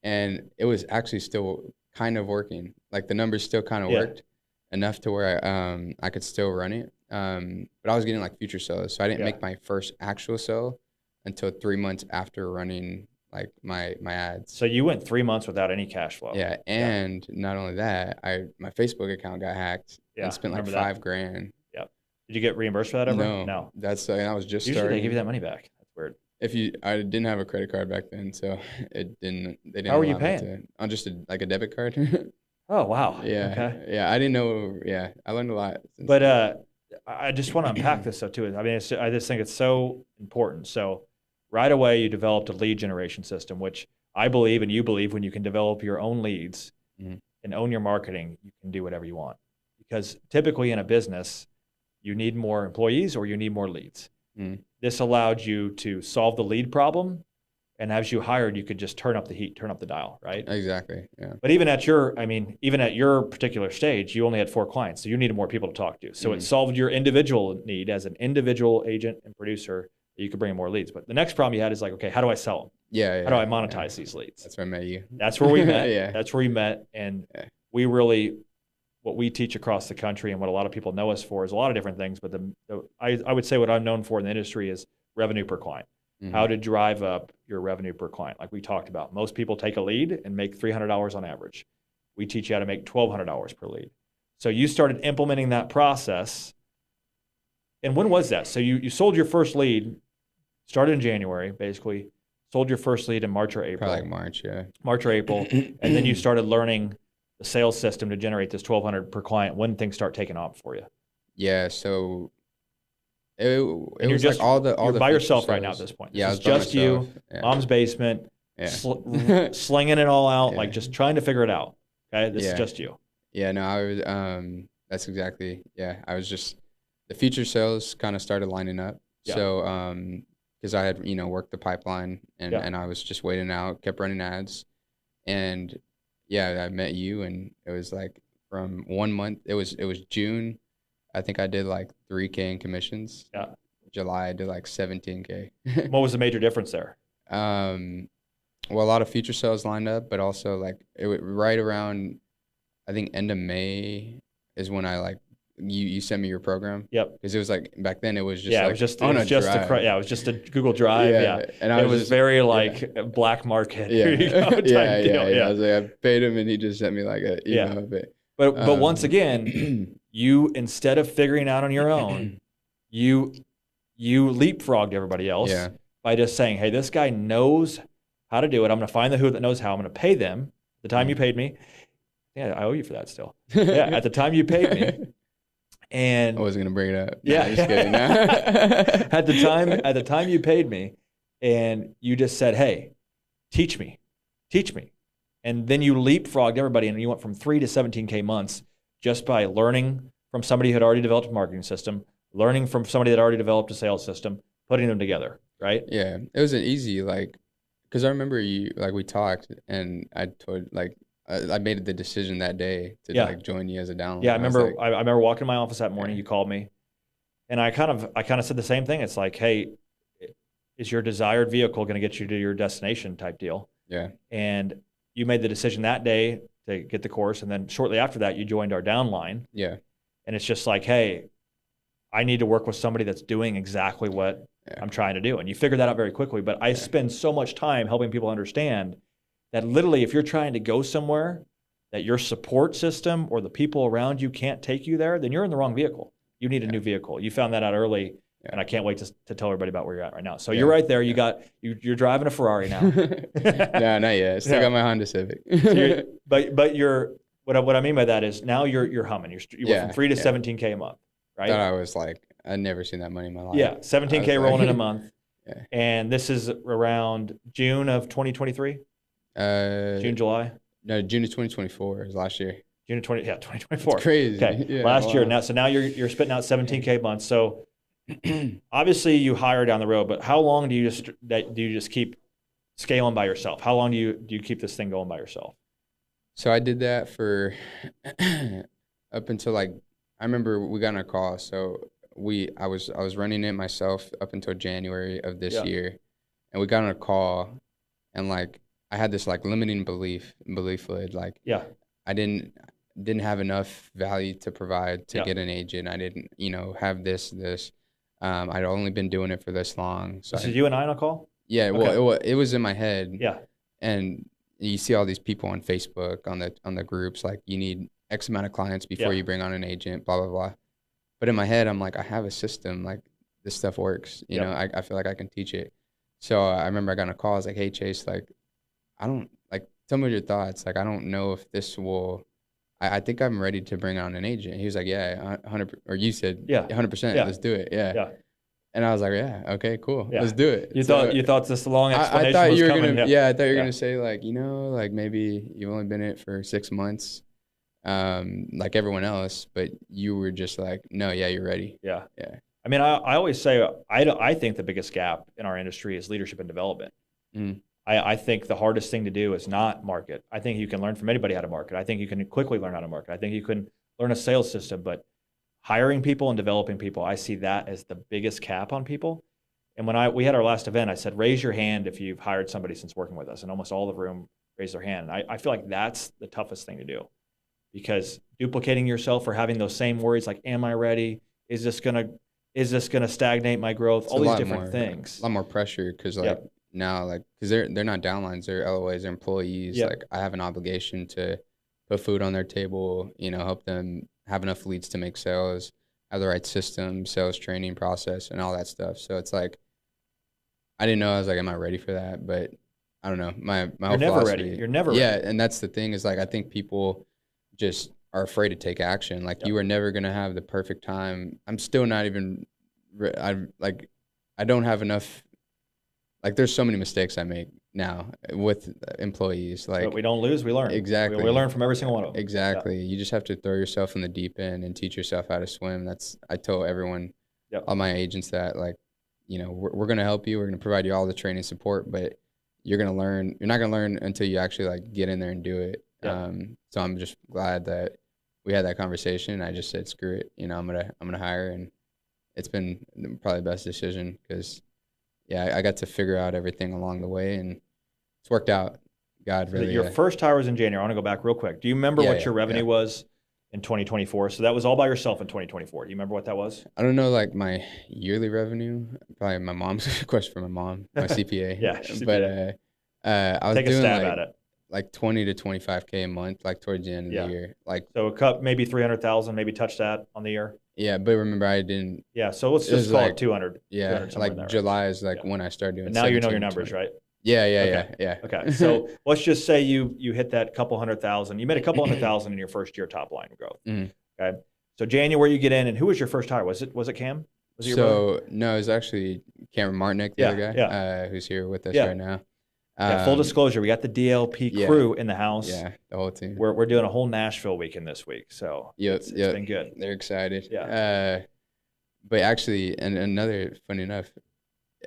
And it was actually still kind of working. Like the numbers still kind of worked enough to where I could still run it. But I was getting like future sales. So I didn't make my first actual sale until 3 months after running like my ads. So you went 3 months without any cash flow. Yeah. And not only that, my Facebook account got hacked and spent like $5,000. Did you get reimbursed for that ever? No. That's I was just Usually they give you that money back. That's weird. I didn't have a credit card back then, so it didn't. They didn't. How were you paying? On just a debit card. Oh wow. Yeah. Okay. Yeah, I didn't know. Yeah, I learned a lot. But I just want to unpack this though too. I mean, I just think it's so important. So right away you developed a lead generation system, which I believe and you believe when you can develop your own leads and own your marketing, you can do whatever you want. Because typically in a business, you need more employees or you need more leads. This allowed you to solve the lead problem, and as you hired, you could just turn up the heat, turn up the dial, right? Exactly. Yeah. But even at your particular stage, you only had 4 clients, so you needed more people to talk to. So it solved your individual need as an individual agent and producer that you could bring in more leads. But the next problem you had is like, okay, how do I sell them? Yeah. How do I monetize these leads? That's where I met you. That's where we met. That's where we met, and we really. What we teach across the country and what a lot of people know us for is a lot of different things, but I would say what I'm known for in the industry is revenue per client. How to drive up your revenue per client. Like we talked about, most people take a lead and make $300 on average. We teach you how to make $1,200 per lead. So you started implementing that process. And when was that? So you sold your first lead, started in January, basically, sold your first lead in March or April. Probably like March, yeah. March or April. And then you started learning the sales system to generate this $1,200 per client. When things start taking off for you? Yeah, so it was just, like all the by yourself right now at this point. Yeah, it's just you, mom's basement, slinging it all out, like just trying to figure it out. Okay, this is just you. Yeah, no, I was. That's exactly. Yeah, I was just the future sales kind of started lining up. Yeah. So because I had worked the pipeline and I was just waiting out, kept running ads, and. Yeah, I met you, and it was like from 1 month. It was June. I think I did like $3,000 in commissions. Yeah. July, I did like $17,000. What was the major difference there? Well, a lot of future sales lined up, but also like right around. I think end of May is when I like you sent me your program. Yep. Because it was like back then it was just it like was just on it was a just drive. it was just a Google Drive. Yeah. And it was just, very like black market. Yeah. Here you go type deal. Yeah. I was like, I paid him and he just sent me like an email of it. But once again, you, instead of figuring out on your own, you leapfrogged everybody else by just saying, hey, this guy knows how to do it. I'm going to find the who that knows how. I'm going to pay them the time you paid me. Yeah, I owe you for that still. Yeah, at the time you paid me. And I wasn't going to bring it up. Yeah. No, just kidding. at the time you paid me, and you just said, hey, teach me. And then you leapfrogged everybody, and you went from 3 to 17K months just by learning from somebody who had already developed a marketing system, learning from somebody that already developed a sales system, putting them together, right? Yeah, it was an easy, like, because I remember we talked, and I told, like, I made the decision that day to like join you as a downline. Yeah, I remember walking to my office that morning. You called me, and I kind of said the same thing. It's like, hey, is your desired vehicle going to get you to your destination type deal? Yeah. And you made the decision that day to get the course, and then shortly after that, you joined our downline. Yeah. And it's just like, hey, I need to work with somebody that's doing exactly what I'm trying to do. And you figure that out very quickly. But I spend so much time helping people understand that literally if you're trying to go somewhere that your support system or the people around you can't take you there, then you're in the wrong vehicle. You need a new vehicle. You found that out early. And I can't wait to tell everybody about where you're at right now. So you're right there. You're driving a Ferrari now. No, not yet. Still got my Honda Civic. But you're what I mean by that is now you're humming. You went from 3 to 17K a month, right? Thought I was like, I'd never seen that money in my life. Yeah, 17K rolling in a month. Yeah. And this is around June of 2023. June, July. No, June of 2024 is last year. June of 2024. It's crazy. Okay, yeah, last year. Now you're spitting out 17K months. So obviously you hire down the road, but how long do you just keep scaling by yourself? How long do you keep this thing going by yourself? So I did that for up until like I remember we got on a call. So I was running it myself up until January of this year, and we got on a call, and like I had this like limiting belief lid, like I didn't have enough value to provide to get an agent. I didn't have this. I'd only been doing it for this long. So you and I on a call? Yeah, okay. Well, it was in my head. Yeah. And you see all these people on Facebook, on the groups, like you need X amount of clients before you bring on an agent, blah, blah, blah. But in my head, I'm like, I have a system, like this stuff works. You know, I feel like I can teach it. So I remember I got on a call. I was like, hey, Chase, like, tell me your thoughts. Like, I don't know if this will, I think I'm ready to bring on an agent. He was like, yeah, 100%. Or you said, 100%. Let's do it. Yeah. And I was like, yeah, okay, cool. Let's do it. You thought this long explanation I thought was you were coming. Gonna, I thought you were gonna say like, like maybe you've only been in it for 6 months, like everyone else, but you were just like, no, you're ready. Yeah. I mean, I always say I think the biggest gap in our industry is leadership and development. I think the hardest thing to do is not market. I think you can learn from anybody how to market. I think you can quickly learn how to market. I think you can learn a sales system, but hiring people and developing people, I see that as the biggest cap on people. And when we had our last event, I said, raise your hand if you've hired somebody since working with us. And almost all the room raised their hand. And I feel like that's the toughest thing to do, because duplicating yourself or having those same worries, like, am I ready? Is this gonna stagnate my growth? All these different things. A lot more pressure because now, like, because they're not downlines, they're LOAs, they're employees. Like, I have an obligation to put food on their table, help them have enough leads to make sales, have the right system, sales training process, and all that stuff. So it's like, I didn't know. I was like, am I ready for that? But I don't know. My whole philosophy, You're never ready. Yeah, and that's the thing is, like, I think people just are afraid to take action. Like, you are never gonna have the perfect time. I'm still not even. I don't have enough. Like, there's so many mistakes I make now with employees. Like, but we don't lose, we learn. Exactly. We learn from every single one of them. Exactly. You just have to throw yourself in the deep end and teach yourself how to swim. I tell everyone, all my agents that, like, we're going to help you. We're going to provide you all the training support, but you're going to learn. You're not going to learn until you actually, like, get in there and do it. So I'm just glad that we had that conversation. I just said, screw it. I'm going to hire, and it's been probably the best decision because I got to figure out everything along the way, and it's worked out. God, really. Your first hire was in January. I want to go back real quick. Do you remember what your revenue was in 2024? So that was all by yourself in 2024. Do you remember what that was? I don't know, like my yearly revenue. Probably my mom's question for my mom, my CPA. Yeah, CPA. But I was Take a doing stab at it. Like 20 to 25K a month, like towards the end of the year. Like, so a cup, maybe 300,000, maybe touch that on the year. Yeah, but remember I didn't. Yeah, so let's just call it 200. Yeah, 200 like July is like when I started doing. And now you know your numbers, 20. Right? Yeah. Okay, so let's just say you hit that couple 100,000. You made a couple 100,000 in your first year top line growth. Mm-hmm. Okay, so January you get in, and who was your first hire? Was it Cam? Was it your brother? No, it was actually Cameron Martinick, the other guy, who's here with us right now. Full disclosure, we got the DLP crew in the house. Yeah, the whole team. We're doing a whole Nashville weekend this week, so it's been good. They're excited. Yeah. But actually, and another funny enough,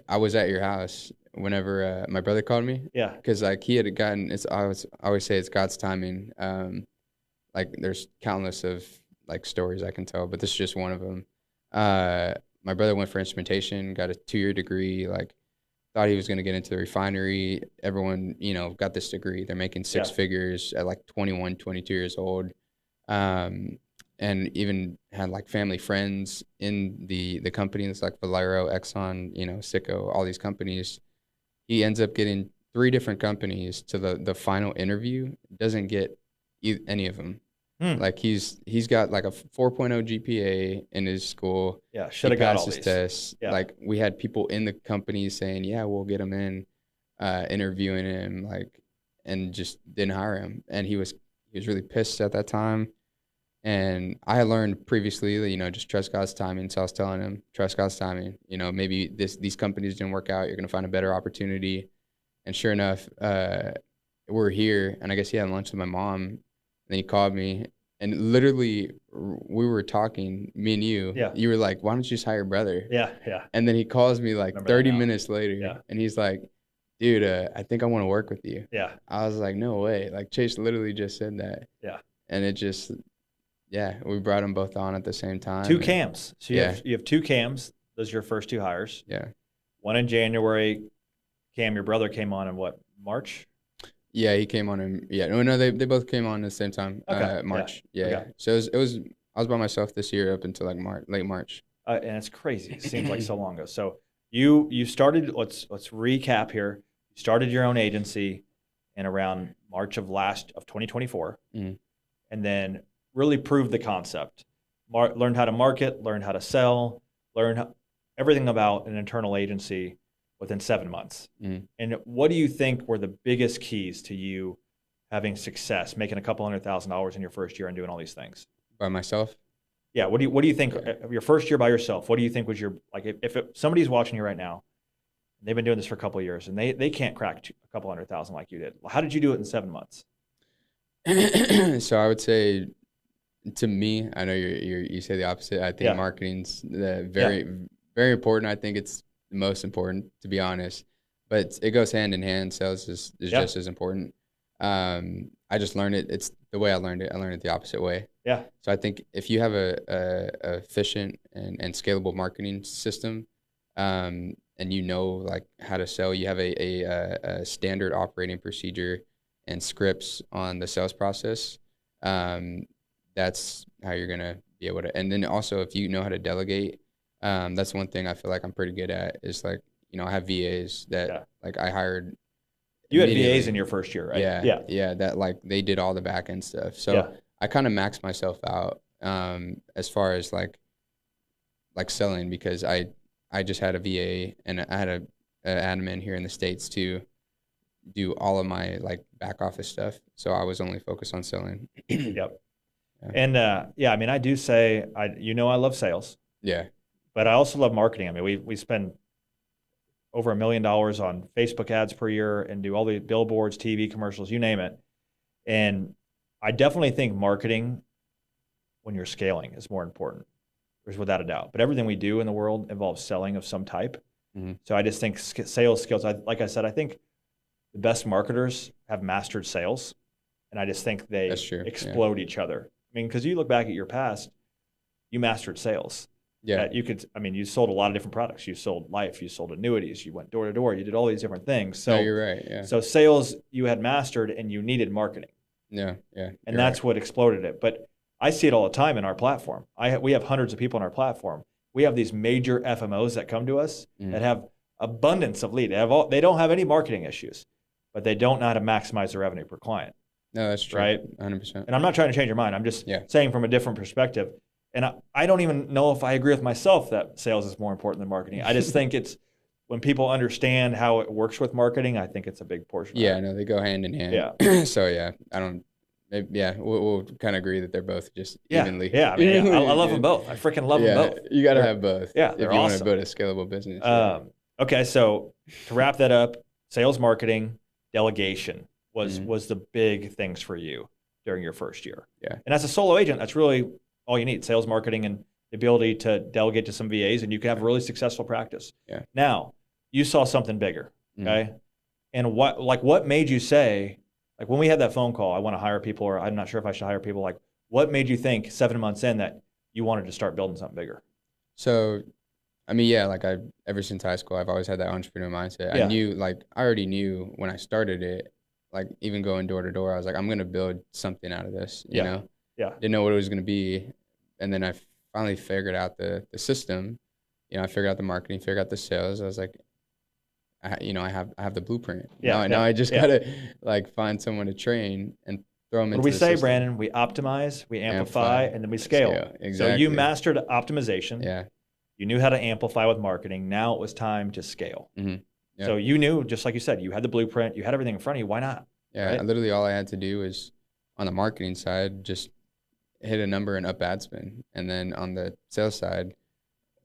I was at your house whenever my brother called me. Yeah. Because like he had gotten, I always say it's God's timing. Like there's countless of like stories I can tell, but this is just one of them. My brother went for instrumentation, got a 2-year degree, like thought he was going to get into the refinery. Everyone, got this degree. They're making six figures at like 21, 22 years old. And even had like family friends in the companies like Valero, Exxon, Sicko, all these companies. He ends up getting 3 different companies to the final interview. Doesn't get any of them. Like he's got like a 4.0 GPA in his school. Yeah, should have got all his these tests. Yeah. Like we had people in the company saying, "Yeah, we'll get him in," interviewing him, like, and just didn't hire him. And he was really pissed at that time. And I had learned previously that, just trust God's timing. So I was telling him, trust God's timing. Maybe these companies didn't work out. You're going to find a better opportunity. And sure enough, we're here. And I guess he had lunch with my mom. And then he called me. And literally, we were talking, me and you. Yeah. You were like, why don't you just hire your brother? Yeah. And then he calls me like 30 minutes later. Yeah. And he's like, dude, I think I want to work with you. Yeah. I was like, no way. Like Chase literally just said that. Yeah. And it just... Yeah, we brought them both on at the same time. 2 cams. So you have 2 cams. Those are your first 2 hires. Yeah. One in January. Cam, your brother came on in what, March? Yeah, he came on in, no, they both came on at the same time, March. Yeah. Okay. So it was, I was by myself this year up until like late March. And it's crazy. It seems like so long ago. So you started, let's recap here. You started your own agency in around March of 2024. Mm-hmm. And then really proved the concept, learned how to market, learned how to sell, everything about an internal agency within 7 months. Mm. And what do you think were the biggest keys to you having success, making a couple $100,000 in your first year and doing all these things? By myself? Yeah. What do you think of your first year by yourself? What do you think was your, like, if somebody's watching you right now, they've been doing this for a couple of years and they can't crack a couple 100,000 like you did. How did you do it in 7 months? So I would say, to me, I know you say the opposite. I think marketing's very, very important. I think it's the most important, to be honest. But it goes hand in hand. Sales is just as important. I just learned it. It's the way I learned it. I learned it the opposite way. Yeah. So I think if you have a efficient and scalable marketing system, and like how to sell, you have a standard operating procedure and scripts on the sales process. That's how you're going to be able to, and then also if you know how to delegate, that's one thing I feel like I'm pretty good at is like, I have VAs that like I hired. You had VAs in your first year, right? Yeah. That like they did all the back end stuff. So I kind of maxed myself out, as far as like selling, because I just had a VA and I had an admin here in the States to do all of my like back office stuff. So I was only focused on selling. Yep. And I mean, I do say, I love sales. Yeah. But I also love marketing. I mean, we spend over $1 million on Facebook ads per year and do all the billboards, TV commercials, you name it. And I definitely think marketing, when you're scaling, is more important. There's without a doubt. But everything we do in the world involves selling of some type. Mm-hmm. So I just think sales skills, like I said, I think the best marketers have mastered sales. And I just think they explode each other. I mean, because you look back at your past, you mastered sales. Yeah. You sold a lot of different products. You sold life, you sold annuities, you went door to door, you did all these different things. So you're right. Yeah. So sales you had mastered and you needed marketing. Yeah. Yeah. And that's what exploded it. But I see it all the time in our platform. We have hundreds of people on our platform. We have these major FMOs that come to us that have abundance of lead. They don't have any marketing issues, but they don't know how to maximize the revenue per client. No, that's true. Right? 100%. And I'm not trying to change your mind. I'm just saying from a different perspective. And I don't even know if I agree with myself that sales is more important than marketing. I just think it's when people understand how it works with marketing, I think it's a big portion. Yeah, no, they go hand in hand. Yeah. So we'll kind of agree that they're both just evenly. Yeah, I love them both. I freaking love them both. You got to have both. Yeah, if you want to build a scalable business. Okay, so to wrap that up, sales, marketing, delegation was the big things for you during your first year. Yeah. And as a solo agent, that's really all you need: sales, marketing, and the ability to delegate to some VAs, and you can have a really successful practice. Yeah. Now, you saw something bigger, okay? And what made you say, like when we had that phone call, I want to hire people, or I'm not sure if I should hire people, like what made you think 7 months in that you wanted to start building something bigger? So, ever since high school, I've always had that entrepreneur mindset. Yeah. I already knew when I started it, like even going door to door, I was like, I'm going to build something out of this, you know? Yeah. Didn't know what it was going to be. And then I finally figured out the system. I figured out the marketing, figured out the sales. I was like, I have the blueprint. Yeah. Now I just got to find someone to train and throw them into what do we the say, system. Brandon? We optimize, we amplify, and then we scale. Exactly. So you mastered optimization. Yeah. You knew how to amplify with marketing. Now it was time to scale. Mm-hmm. Yep. So you knew, just like you said, you had the blueprint, you had everything in front of you. Why not? Yeah. Right? Literally all I had to do was on the marketing side, just hit a number and up ad spend. And then on the sales side,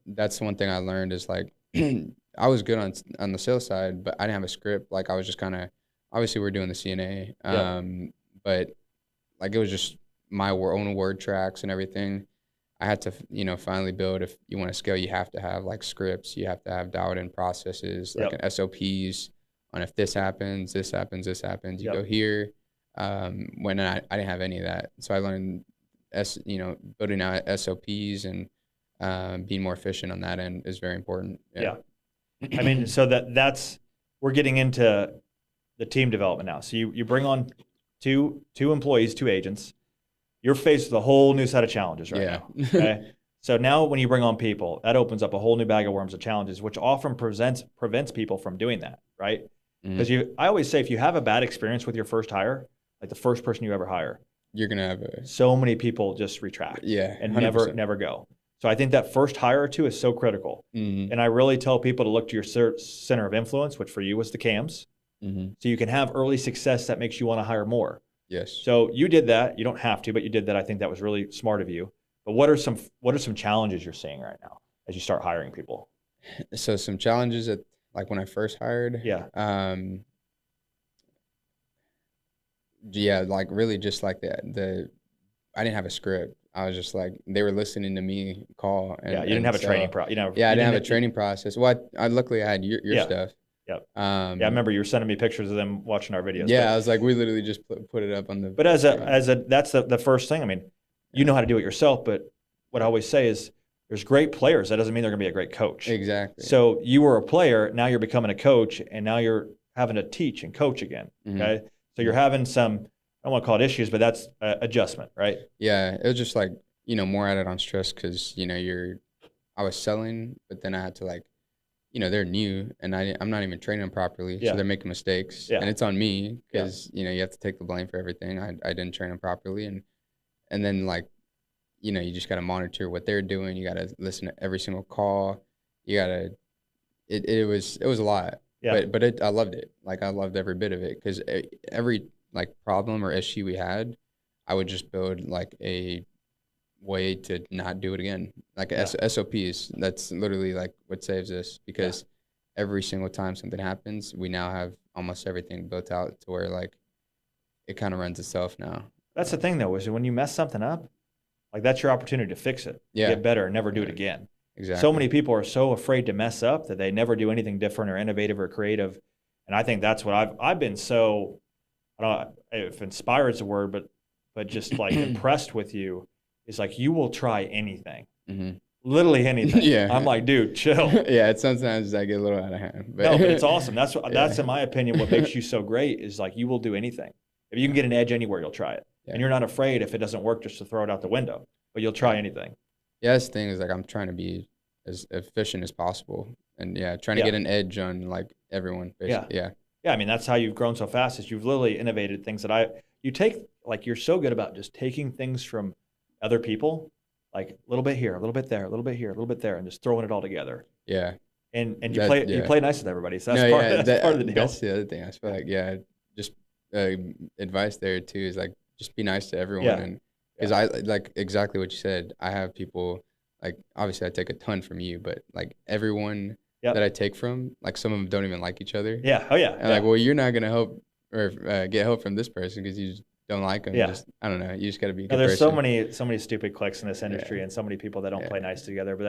that's the one thing I learned is I was good on the sales side, but I didn't have a script. I was just kind of, obviously we're doing the CNA, but it was just my own word tracks and everything. I had to, finally build. If you want to scale, you have to have scripts. You have to have dialed in processes, SOPs on if this happens, this happens, this happens. You go here. When I didn't have any of that, so I learned, building out SOPs and being more efficient on that end is very important. Yeah. I mean, so that's we're getting into the team development now. So you bring on two employees, 2 agents. You're faced with a whole new set of challenges right now. Okay. So now when you bring on people, that opens up a whole new bag of worms of challenges, which often prevents people from doing that, right? Because I always say if you have a bad experience with your first hire, like the first person you ever hire, you're gonna have so many people just retract and 100%. never go. So I think that first hire or two is so critical. And I really tell people to look to your center of influence, which for you was the CAMs. So you can have early success that makes you want to hire more. Yes. So you did that. You don't have to, but you did that. I think that was really smart of you. But what are some challenges you're seeing right now as you start hiring people? So some challenges that when I first hired. Yeah. Really just the I didn't have a script. I was just they were listening to me call. And, you didn't have a training process. I didn't have a training process. Well, luckily I had your stuff. Yep. I remember you were sending me pictures of them watching our videos. Yeah, I was we literally just put it up on the. But that's the first thing. I mean, you know how to do it yourself. But what I always say is, there's great players. That doesn't mean they're going to be a great coach. Exactly. So you were a player. Now you're becoming a coach, and now you're having to teach and coach again. Okay. So you're having some, I don't want to call it issues, but that's adjustment, right? Yeah, it was just more added on stress because I was selling, but then I had to they're new and I'm not even training them properly, so they're making mistakes, and it's on me because you have to take the blame for everything. I didn't train them properly, and then you just got to monitor what they're doing. You got to listen to every single call. You got to. It was a lot. Yeah. But I loved it. I loved every bit of it because every problem or issue we had, I would just build a way to not do it again. SOPs, that's literally what saves us because every single time something happens, we now have almost everything built out to where it kind of runs itself now. That's the thing though, is when you mess something up, that's your opportunity to fix it, get better, and never do it again. Exactly. So many people are so afraid to mess up that they never do anything different or innovative or creative. And I think that's what I've been so, I don't know if inspired is the word, but just impressed with you is you will try anything. literally anything. Yeah. I'm like, dude, chill. Yeah, it's sometimes I get a little out of hand. But no, but it's awesome. That's in my opinion what makes you so great is like you will do anything. If you can get an edge anywhere, you'll try it. Yeah. And you're not afraid if it doesn't work just to throw it out the window. But you'll try anything. Yeah, that's the thing is like I'm trying to be as efficient as possible. And trying to get an edge on like everyone, basically. Yeah. Yeah, I mean, that's how you've grown so fast is you've literally innovated things that you take, like you're so good about just taking things from other people, like a little bit here, a little bit there, a little bit here, a little bit there, and just throwing it all together. Yeah. And you play nice with everybody. So that's part of the deal. That's the other thing. I feel like, just advice there too is like, just be nice to everyone. Yeah. And because I like exactly what you said, I have people like, obviously I take a ton from you, but like everyone that I take from, like some of them don't even like each other. Yeah. Oh yeah. And like, well, you're not going to help or get help from this person because you just don't like them. Yeah. I don't know. You just got to be a good there's person. so many stupid cliques in this industry and so many people that don't play nice together, but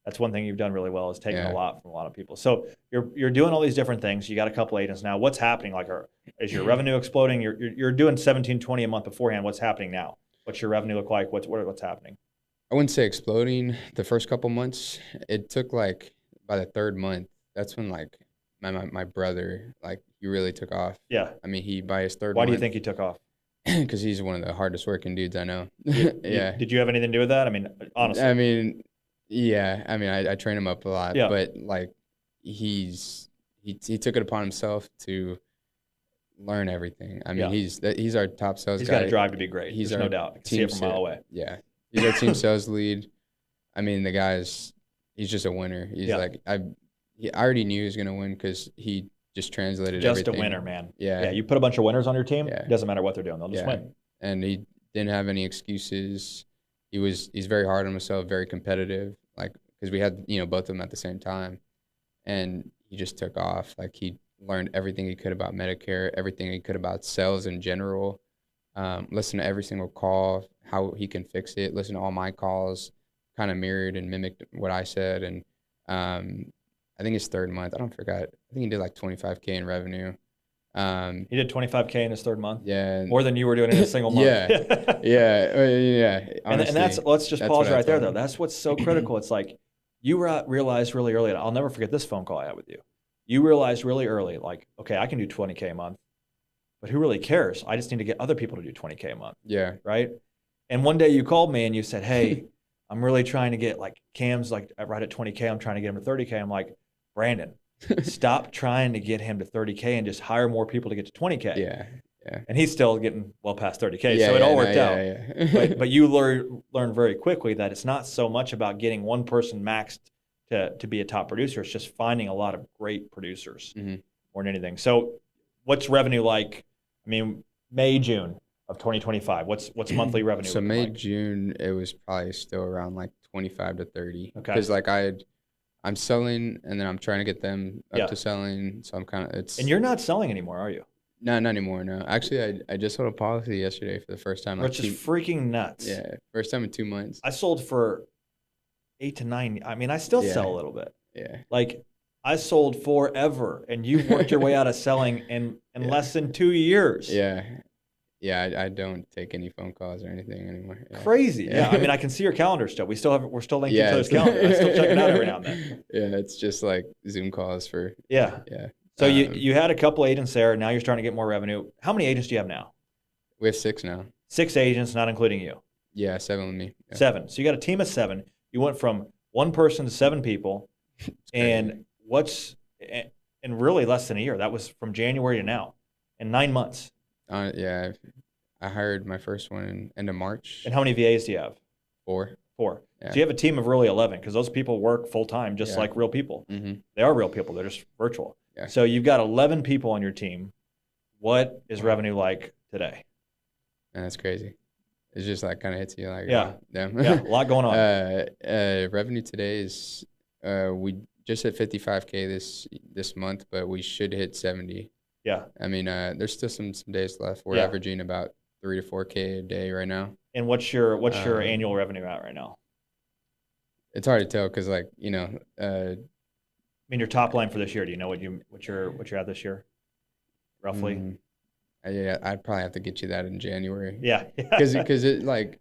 that's one thing you've done really well is taking a lot from a lot of people. So you're doing all these different things. You got a couple agents now. What's happening? Like, is your revenue exploding? You're doing 17, 20 a month beforehand. What's happening now? What's your revenue look like? What's happening? I wouldn't say exploding the first couple months. It took like by the third month, that's when like my brother, like he really took off. Yeah. I mean, he by his third Why month, do you think he took off? Because he's one of the hardest working dudes I know. Did you have anything to do with that? I mean, honestly. I mean, yeah. I mean, I train him up a lot, but like he took it upon himself to learn everything. I mean, he's our top sales guy. He's got a drive to be great. There's no doubt. I can see it from a mile away. Yeah. He's our team sales lead. I mean, the guy's he's just a winner. He's like I already knew he was gonna win because he just translated everything. Just a winner, man. Yeah. Yeah. You put a bunch of winners on your team. Yeah. It doesn't matter what they're doing; they'll just win. And he didn't have any excuses. He's very hard on himself, very competitive. Like because we had both of them at the same time, and he just took off. Like he learned everything he could about Medicare, everything he could about sales in general. Listen to every single call, how he can fix it. Listen to all my calls, kind of mirrored and mimicked what I said. And I think his third month, I forgot. I think he did like 25K in revenue. He did 25K in his third month. Yeah, more than you were doing in a single month. yeah. Honestly, and that's let's just pause right there though. That's what's so critical. It's like you realized really early. And I'll never forget this phone call I had with you. You realized really early, like, okay, I can do 20K a month. But who really cares? I just need to get other people to do 20K a month. Yeah. Right? And one day you called me and you said, hey, I'm really trying to get like Cam's like right at 20K. I'm trying to get him to 30K. I'm like, Brandon, stop trying to get him to 30K and just hire more people to get to 20K. Yeah. And he's still getting well past 30K. So it all worked out. Yeah. But you learn very quickly that it's not so much about getting one person maxed to be a top producer. It's just finding a lot of great producers more than anything. So what's revenue like? I mean, May, June of 2025. What's monthly revenue? So May, June, it was probably still around like 25 to 30. Okay. Because like I'm selling and then I'm trying to get them up to selling. So I'm kind of And you're not selling anymore, are you? No, not anymore. No, actually, I just sold a policy yesterday for the first time. Which is freaking nuts. Yeah, first time in 2 months. I sold for 8 to 9. I mean, I still sell a little bit. Yeah. Like I sold forever, and you worked your way out of selling in less than 2 years. Yeah. Yeah, I don't take any phone calls or anything anymore. Yeah. Crazy. Yeah. I mean, I can see your calendar still. We're still linked to each other's calendar. I still check it out every now and then. Yeah, it's just like Zoom calls for. Yeah. So you had a couple agents there. Now you're starting to get more revenue. How many agents do you have now? We have 6 now. 6 agents, not including you. Yeah, 7 with me. Yeah. 7. So you got a team of 7. You went from 1 person to 7 people, and in really less than a year. That was from January to now, in 9 months. Yeah, I hired my first one in end of March. And how many VAs do you have? 4. 4. Yeah. So you have a team of really 11 because those people work full time, just like real people. Mm-hmm. They are real people. They're just virtual. Yeah. So you've got 11 people on your team. What is revenue like today? And that's crazy. It's just like kind of hits you like, damn. Yeah, a lot going on. Revenue today is we just hit 55K this month, but we should hit 70. Yeah. I mean, there's still some days left. We're averaging about 3 to 4K a day right now. And what's your annual revenue at right now? It's hard to tell because like I mean, your top line for this year. Do you know what you're at this year, roughly? Yeah, I'd probably have to get you that in January. Yeah. Because it like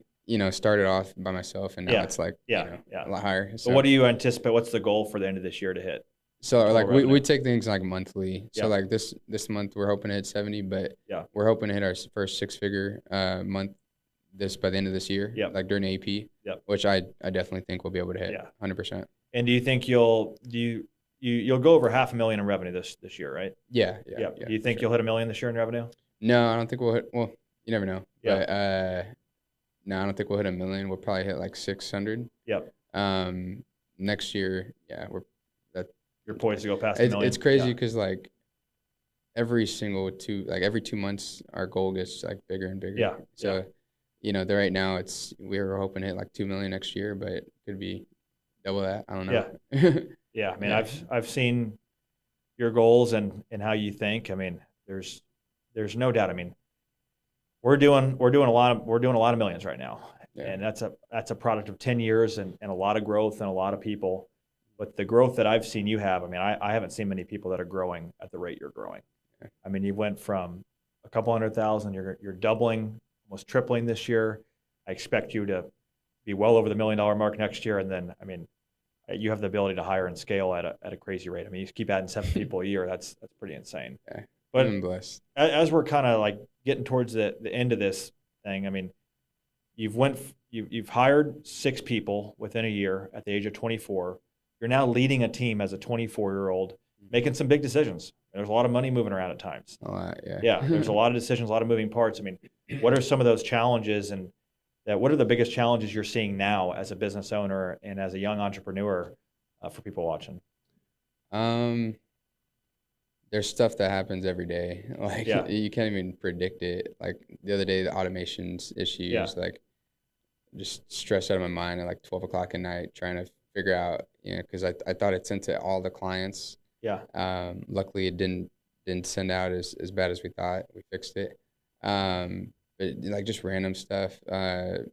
started off by myself, and now it's like a lot higher. So what do you anticipate? What's the goal for the end of this year to hit? So like we take things like monthly. So like this month we're hoping to hit 70, but we're hoping to hit our first 6-figure month by the end of this year. Like during AP. Which I definitely think we'll be able to hit. 100%. And do you think you'll go over $500,000 in revenue this year, right? Yeah. Do you think you'll hit $1 million this year in revenue? No, I don't think we'll hit. Well, you never know. But no, I don't think we'll hit $1 million. We'll probably hit like 600. Next year, you're poised to go past $1 million. It's crazy because like every 2 months our goal gets like bigger and bigger. So right now we're hoping to hit like 2 million next year, but it could be double that. I don't know. I mean, I've seen your goals and how you think. I mean, there's no doubt. I mean, we're doing a lot of millions right now, and that's a product of 10 years and a lot of growth and a lot of people. But the growth that I've seen you have, I mean, I haven't seen many people that are growing at the rate you're growing. I mean, you went from a couple 100,000, you're doubling, almost tripling this year. I expect you to be well over the $1 million mark next year, and then, I mean, you have the ability to hire and scale at a crazy rate. I mean, you keep adding 7 people a year. That's pretty insane. But I'm blessed. As we're kind of like getting towards the end of this thing, I mean, you've hired 6 people within a year at the age of 24. You're now leading a team as a 24-year-old, making some big decisions. There's a lot of money moving around at times. A lot, there's a lot of decisions, a lot of moving parts. I mean, what are some of those challenges, and what are the biggest challenges you're seeing now as a business owner and as a young entrepreneur for people watching? There's stuff that happens every day. Like you can't even predict it. Like the other day, the automations issues, like just stressed out of my mind at like 12 o'clock at night trying to figure out, because I thought it sent to all the clients. Luckily it didn't send out as bad as we thought. We fixed it. But like just random stuff,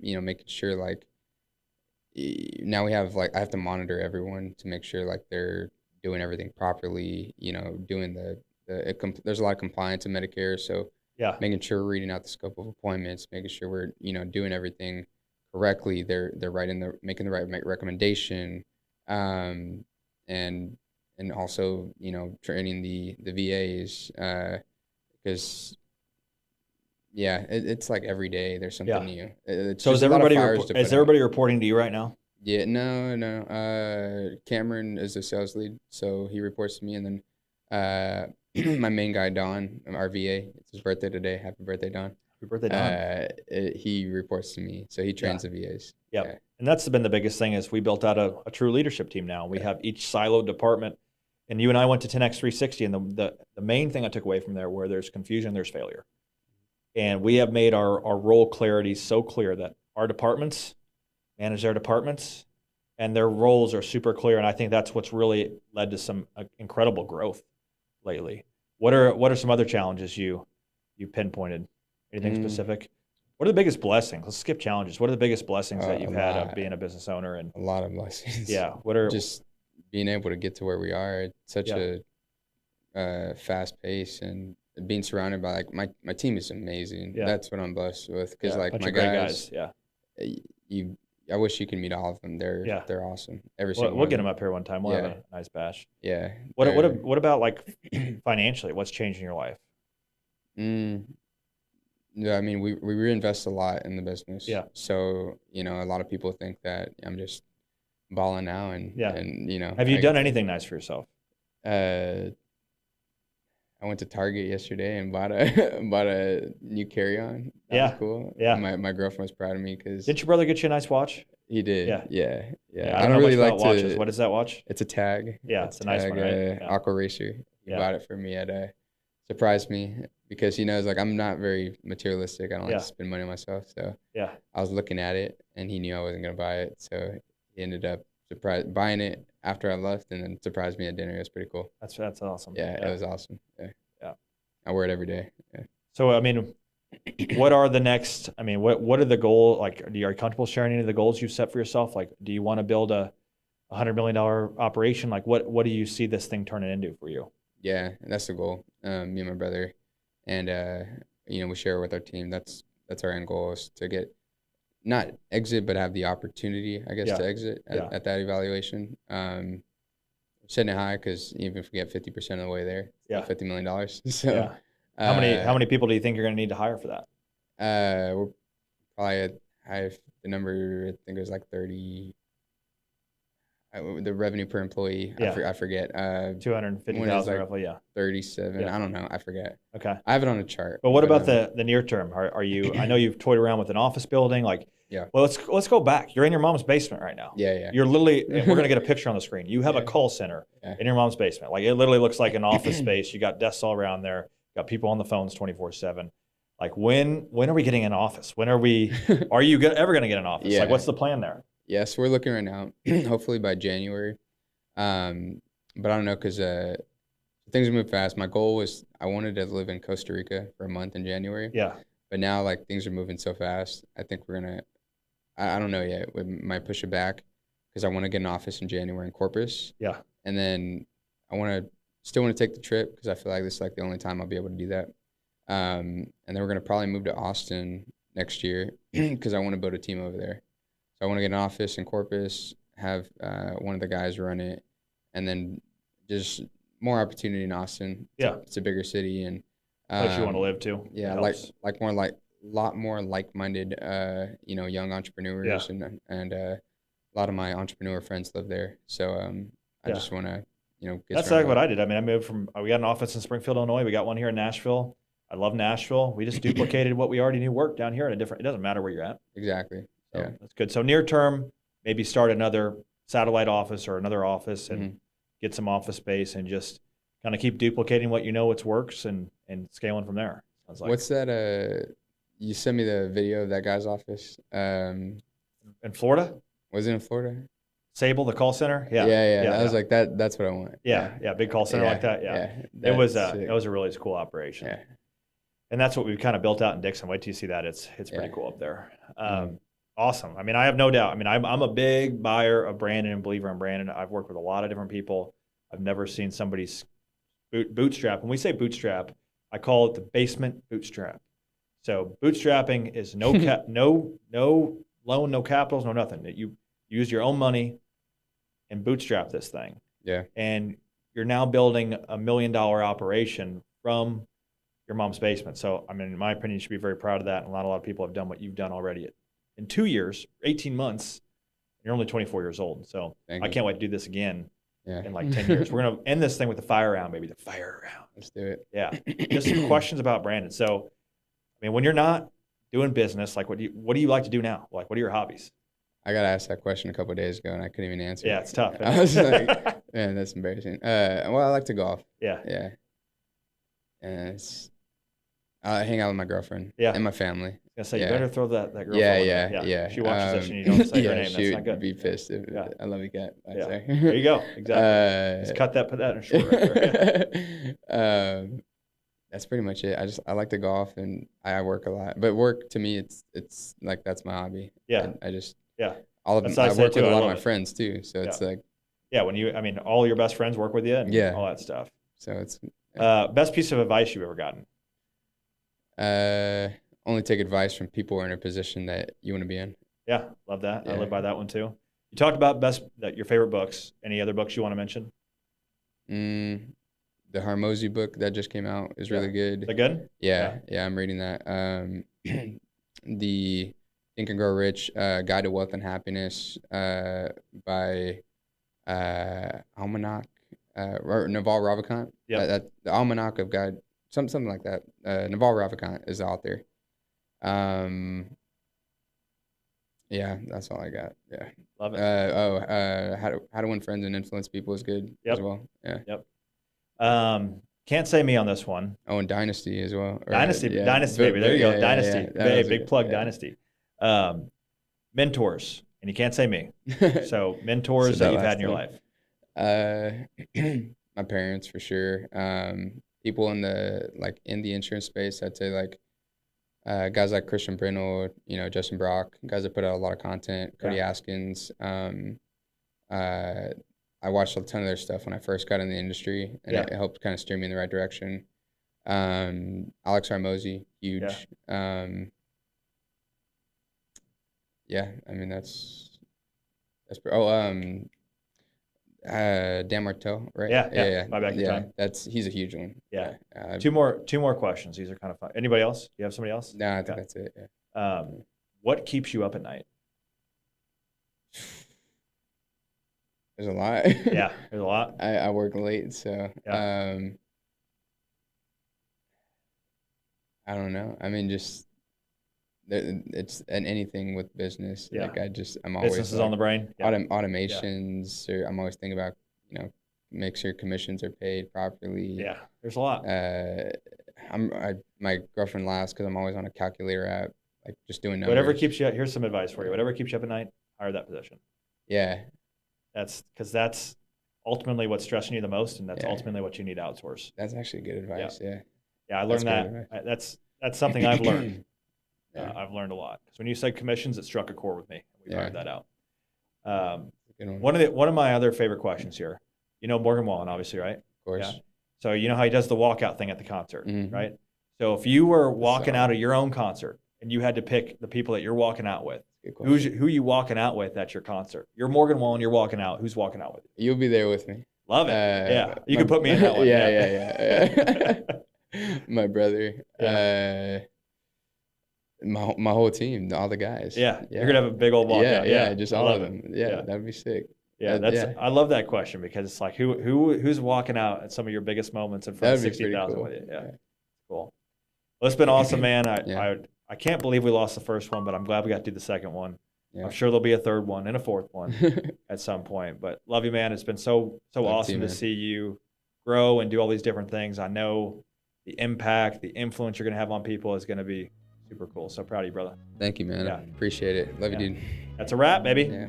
making sure like now we have like I have to monitor everyone to make sure like they're doing everything properly, doing there's a lot of compliance in Medicare. So making sure we're reading out the scope of appointments, making sure we're, doing everything correctly. They're making the right recommendation. And also, training the VAs, because it's like every day there's something new. So is everybody reporting to you right now? Yeah, no. Cameron is the sales lead, so he reports to me, and then my main guy Don, our VA, it's his birthday today. Happy birthday, Don. Happy birthday, Don. He reports to me, so he trains the VAs. And that's been the biggest thing is we built out a true leadership team now. We have each siloed department, and you and I went to 10X 360, and the main thing I took away from there, where there's confusion, there's failure. And we have made our role clarity so clear that our departments manage their departments, and their roles are super clear. And I think that's what's really led to some incredible growth lately. What are some other challenges you pinpointed? Anything specific? What are the biggest blessings? Let's skip challenges. What are the biggest blessings that you've had of being a business owner? And a lot of blessings. What are just being able to get to where we are at such a fast pace, and being surrounded by like my team is amazing. That's what I'm blessed with, because like my guys. I wish you could meet all of them. They're awesome. We'll get them up here one time. We'll have a nice bash. What about like financially? What's changed in your life? Yeah, I mean, we reinvest a lot in the business. So, a lot of people think that I'm just balling now, and Have you done anything nice for yourself? I went to Target yesterday and bought a new carry-on. That was cool. My girlfriend was proud of me because. Didn't your brother get you a nice watch? He did. Yeah. I don't really like watches. What is that watch? It's a Tag. It's a nice one, right? Aqua Racer. He bought it for me surprised me, because he knows like I'm not very materialistic. I don't like to spend money on myself. So I was looking at it, and he knew I wasn't gonna buy it, so he ended up buying it after I left, and then surprised me at dinner. It was pretty cool. That's awesome. Yeah, it was awesome. Yeah. I wear it every day. Yeah. So I mean, what are the next? I mean, what are the goals? Like, are you comfortable sharing any of the goals you've set for yourself? Like, do you want to build a $100 million operation? Like, what do you see this thing turning into for you? Yeah, that's the goal. Me and my brother, and we share with our team. That's our end goal, is to get not exit, but have the opportunity, I guess, to exit at that evaluation. Setting it high because even if we get 50% of the way there, $50 million. So, how many people do you think you're going to need to hire for that? We're probably the number, I think it was like 30. The revenue per employee, I forget. 250,000 roughly, 37. I don't know. I forget. Okay. I have it on a chart. But what about the near term? Are you? I know you've toyed around with an office building. Like, well, let's go back. You're in your mom's basement right now. Yeah. You're literally, and we're gonna get a picture on the screen. You have a call center in your mom's basement. Like, it literally looks like an office space. You got desks all around there. You got people on the phones 24/7. Like, when are we getting an office? When are we? Are you ever gonna get an office? Like, what's the plan there? Yes, we're looking right now. Hopefully by January. But I don't know because things move fast. My goal was I wanted to live in Costa Rica for a month in January. Yeah. But now like things are moving so fast. I think we're gonna. I don't know yet. We might push it back because I want to get an office in January in Corpus. Yeah. And then I still want to take the trip because I feel like this is like the only time I'll be able to do that. And then we're gonna probably move to Austin next year because I want to build a team over there. So I want to get an office in Corpus, have one of the guys run it, and then just more opportunity in Austin. It's a bigger city and place you want to live too. Yeah, lot more like-minded, young entrepreneurs, and a lot of my entrepreneur friends live there. So I just want to, get. That's like what I did. I mean, I moved we got an office in Springfield, Illinois. We got one here in Nashville. I love Nashville. We just duplicated what we already knew worked down here in it doesn't matter where you're at. Exactly. So that's good. So near term, maybe start another satellite office or another office and get some office space and just kind of keep duplicating what works and scaling from there. Sounds like. What's that? You sent me the video of that guy's office. In Florida? Was it in Florida? Sable, the call center? Yeah. I was like, that's what I want. Yeah, big call center like that. Yeah. It was a really cool operation. Yeah. And that's what we've kind of built out in Dixon. Wait till you see that. It's pretty cool up there. Awesome. I mean, I have no doubt. I mean, I'm a big buyer of Brandon and believer in Brandon. I've worked with a lot of different people. I've never seen somebody's bootstrap. When we say bootstrap, I call it the basement bootstrap. So bootstrapping is no loan, no capitals, no nothing. You use your own money and bootstrap this thing. Yeah. And you're now building $1 million operation from your mom's basement. So, I mean, in my opinion, you should be very proud of that. And not a lot of people have done what you've done already in 2 years, 18 months. You're only 24 years old. So I can't wait to do this again in like 10 years. We're going to end this thing with the fire round, baby. The fire round. Let's do it. Yeah. Just some questions about Brandon. So, I mean, when you're not doing business, like what do you like to do now? Like, what are your hobbies? I got asked that question a couple of days ago, and I couldn't even answer. Yeah, it's tough. I was like, man, that's embarrassing. Well, I like to golf. Yeah. And I hang out with my girlfriend and my family. I was gonna say, you better throw that girl. Yeah. She watches this and you don't say her name. That's not good. She'd be pissed. I love you, Kat. There you go. Exactly. Just put that in short right there. That's pretty much it. I like to golf and I work a lot. But work to me, it's like that's my hobby. Yeah. I just all of them. I work with a lot of my friends too, so it's like all your best friends work with you and all that stuff. So it's best piece of advice you've ever gotten. Only take advice from people who are in a position that you want to be in. Yeah, love that. I live by that one too. You talked about your favorite books. Any other books you want to mention? The Hormozy book that just came out is really good. Is that good? Yeah, I'm reading that. The Think and Grow Rich, Guide to Wealth and Happiness by Almanac, or Naval Ravikant. Yeah. The Almanac of God, something like that. Naval Ravikant is the author. Yeah, that's all I got. Yeah. Love it. How to Win Friends and Influence People is good as well. Yeah. Yep. Can't say me on this one. Oh, and Dynasty as well. Dynasty, baby. There you go. Dynasty. Big plug, Dynasty. Mentors, and you can't say me. So mentors that you've had in your life. My parents for sure. People in the insurance space, I'd say guys like Christian Brindle, Justin Brock, guys that put out a lot of content, Cody Askins. I watched a ton of their stuff when I first got in the industry, and it helped kind of steer me in the right direction. Alex Hormozy, huge. Yeah, I mean that's Dan Martel, right? Yeah. Buy back your time. He's a huge one. Yeah. Two more questions. These are kind of fun. Anybody else? You have somebody else? No, I think that's it. Yeah. What keeps you up at night? There's a lot. Yeah, there's a lot. I work late, so I don't know. I mean, just it's anything with business. Yeah. Like I'm always business is on the brain. Yeah. Automations, or I'm always thinking about make sure commissions are paid properly. Yeah, there's a lot. My girlfriend laughs because I'm always on a calculator app, like just doing numbers. Whatever keeps you. Here's some advice for you. Whatever keeps you up at night, hire that position. Yeah. That's ultimately what's stressing you the most, and that's ultimately what you need to outsource. That's actually good advice. Yeah. Yeah, I learned that. That's something I've learned. I've learned a lot. Because when you said commissions, it struck a chord with me. We fired that out. One of my other favorite questions here. You know Morgan Wallen, obviously, right? Of course. Yeah. So you know how he does the walkout thing at the concert, right? So if you were walking out of your own concert and you had to pick the people that you're walking out with, who are you walking out with at your concert? You're Morgan Wallen, you're walking out. Who's walking out with you? You'll be there with me. Love it. Yeah. You can put me in that one. Yeah. My brother. Yeah. My whole team, all the guys. Yeah. You're going to have a big old walkout. Yeah. Just all of them. Yeah. That'd be sick. Yeah, I love that question because it's like who's walking out at some of your biggest moments in front of 60,000 with you. Yeah. Cool. Well, it's been awesome, man. I can't believe we lost the first one, but I'm glad we got to do the second one. Yeah. I'm sure there'll be a third one and a fourth one at some point. But love you, man. It's been so awesome to see you grow and do all these different things. I know the impact, the influence you're going to have on people is going to be super cool. So proud of you, brother. Thank you, man. Yeah. Appreciate it. Love you, dude. That's a wrap, baby. Yeah.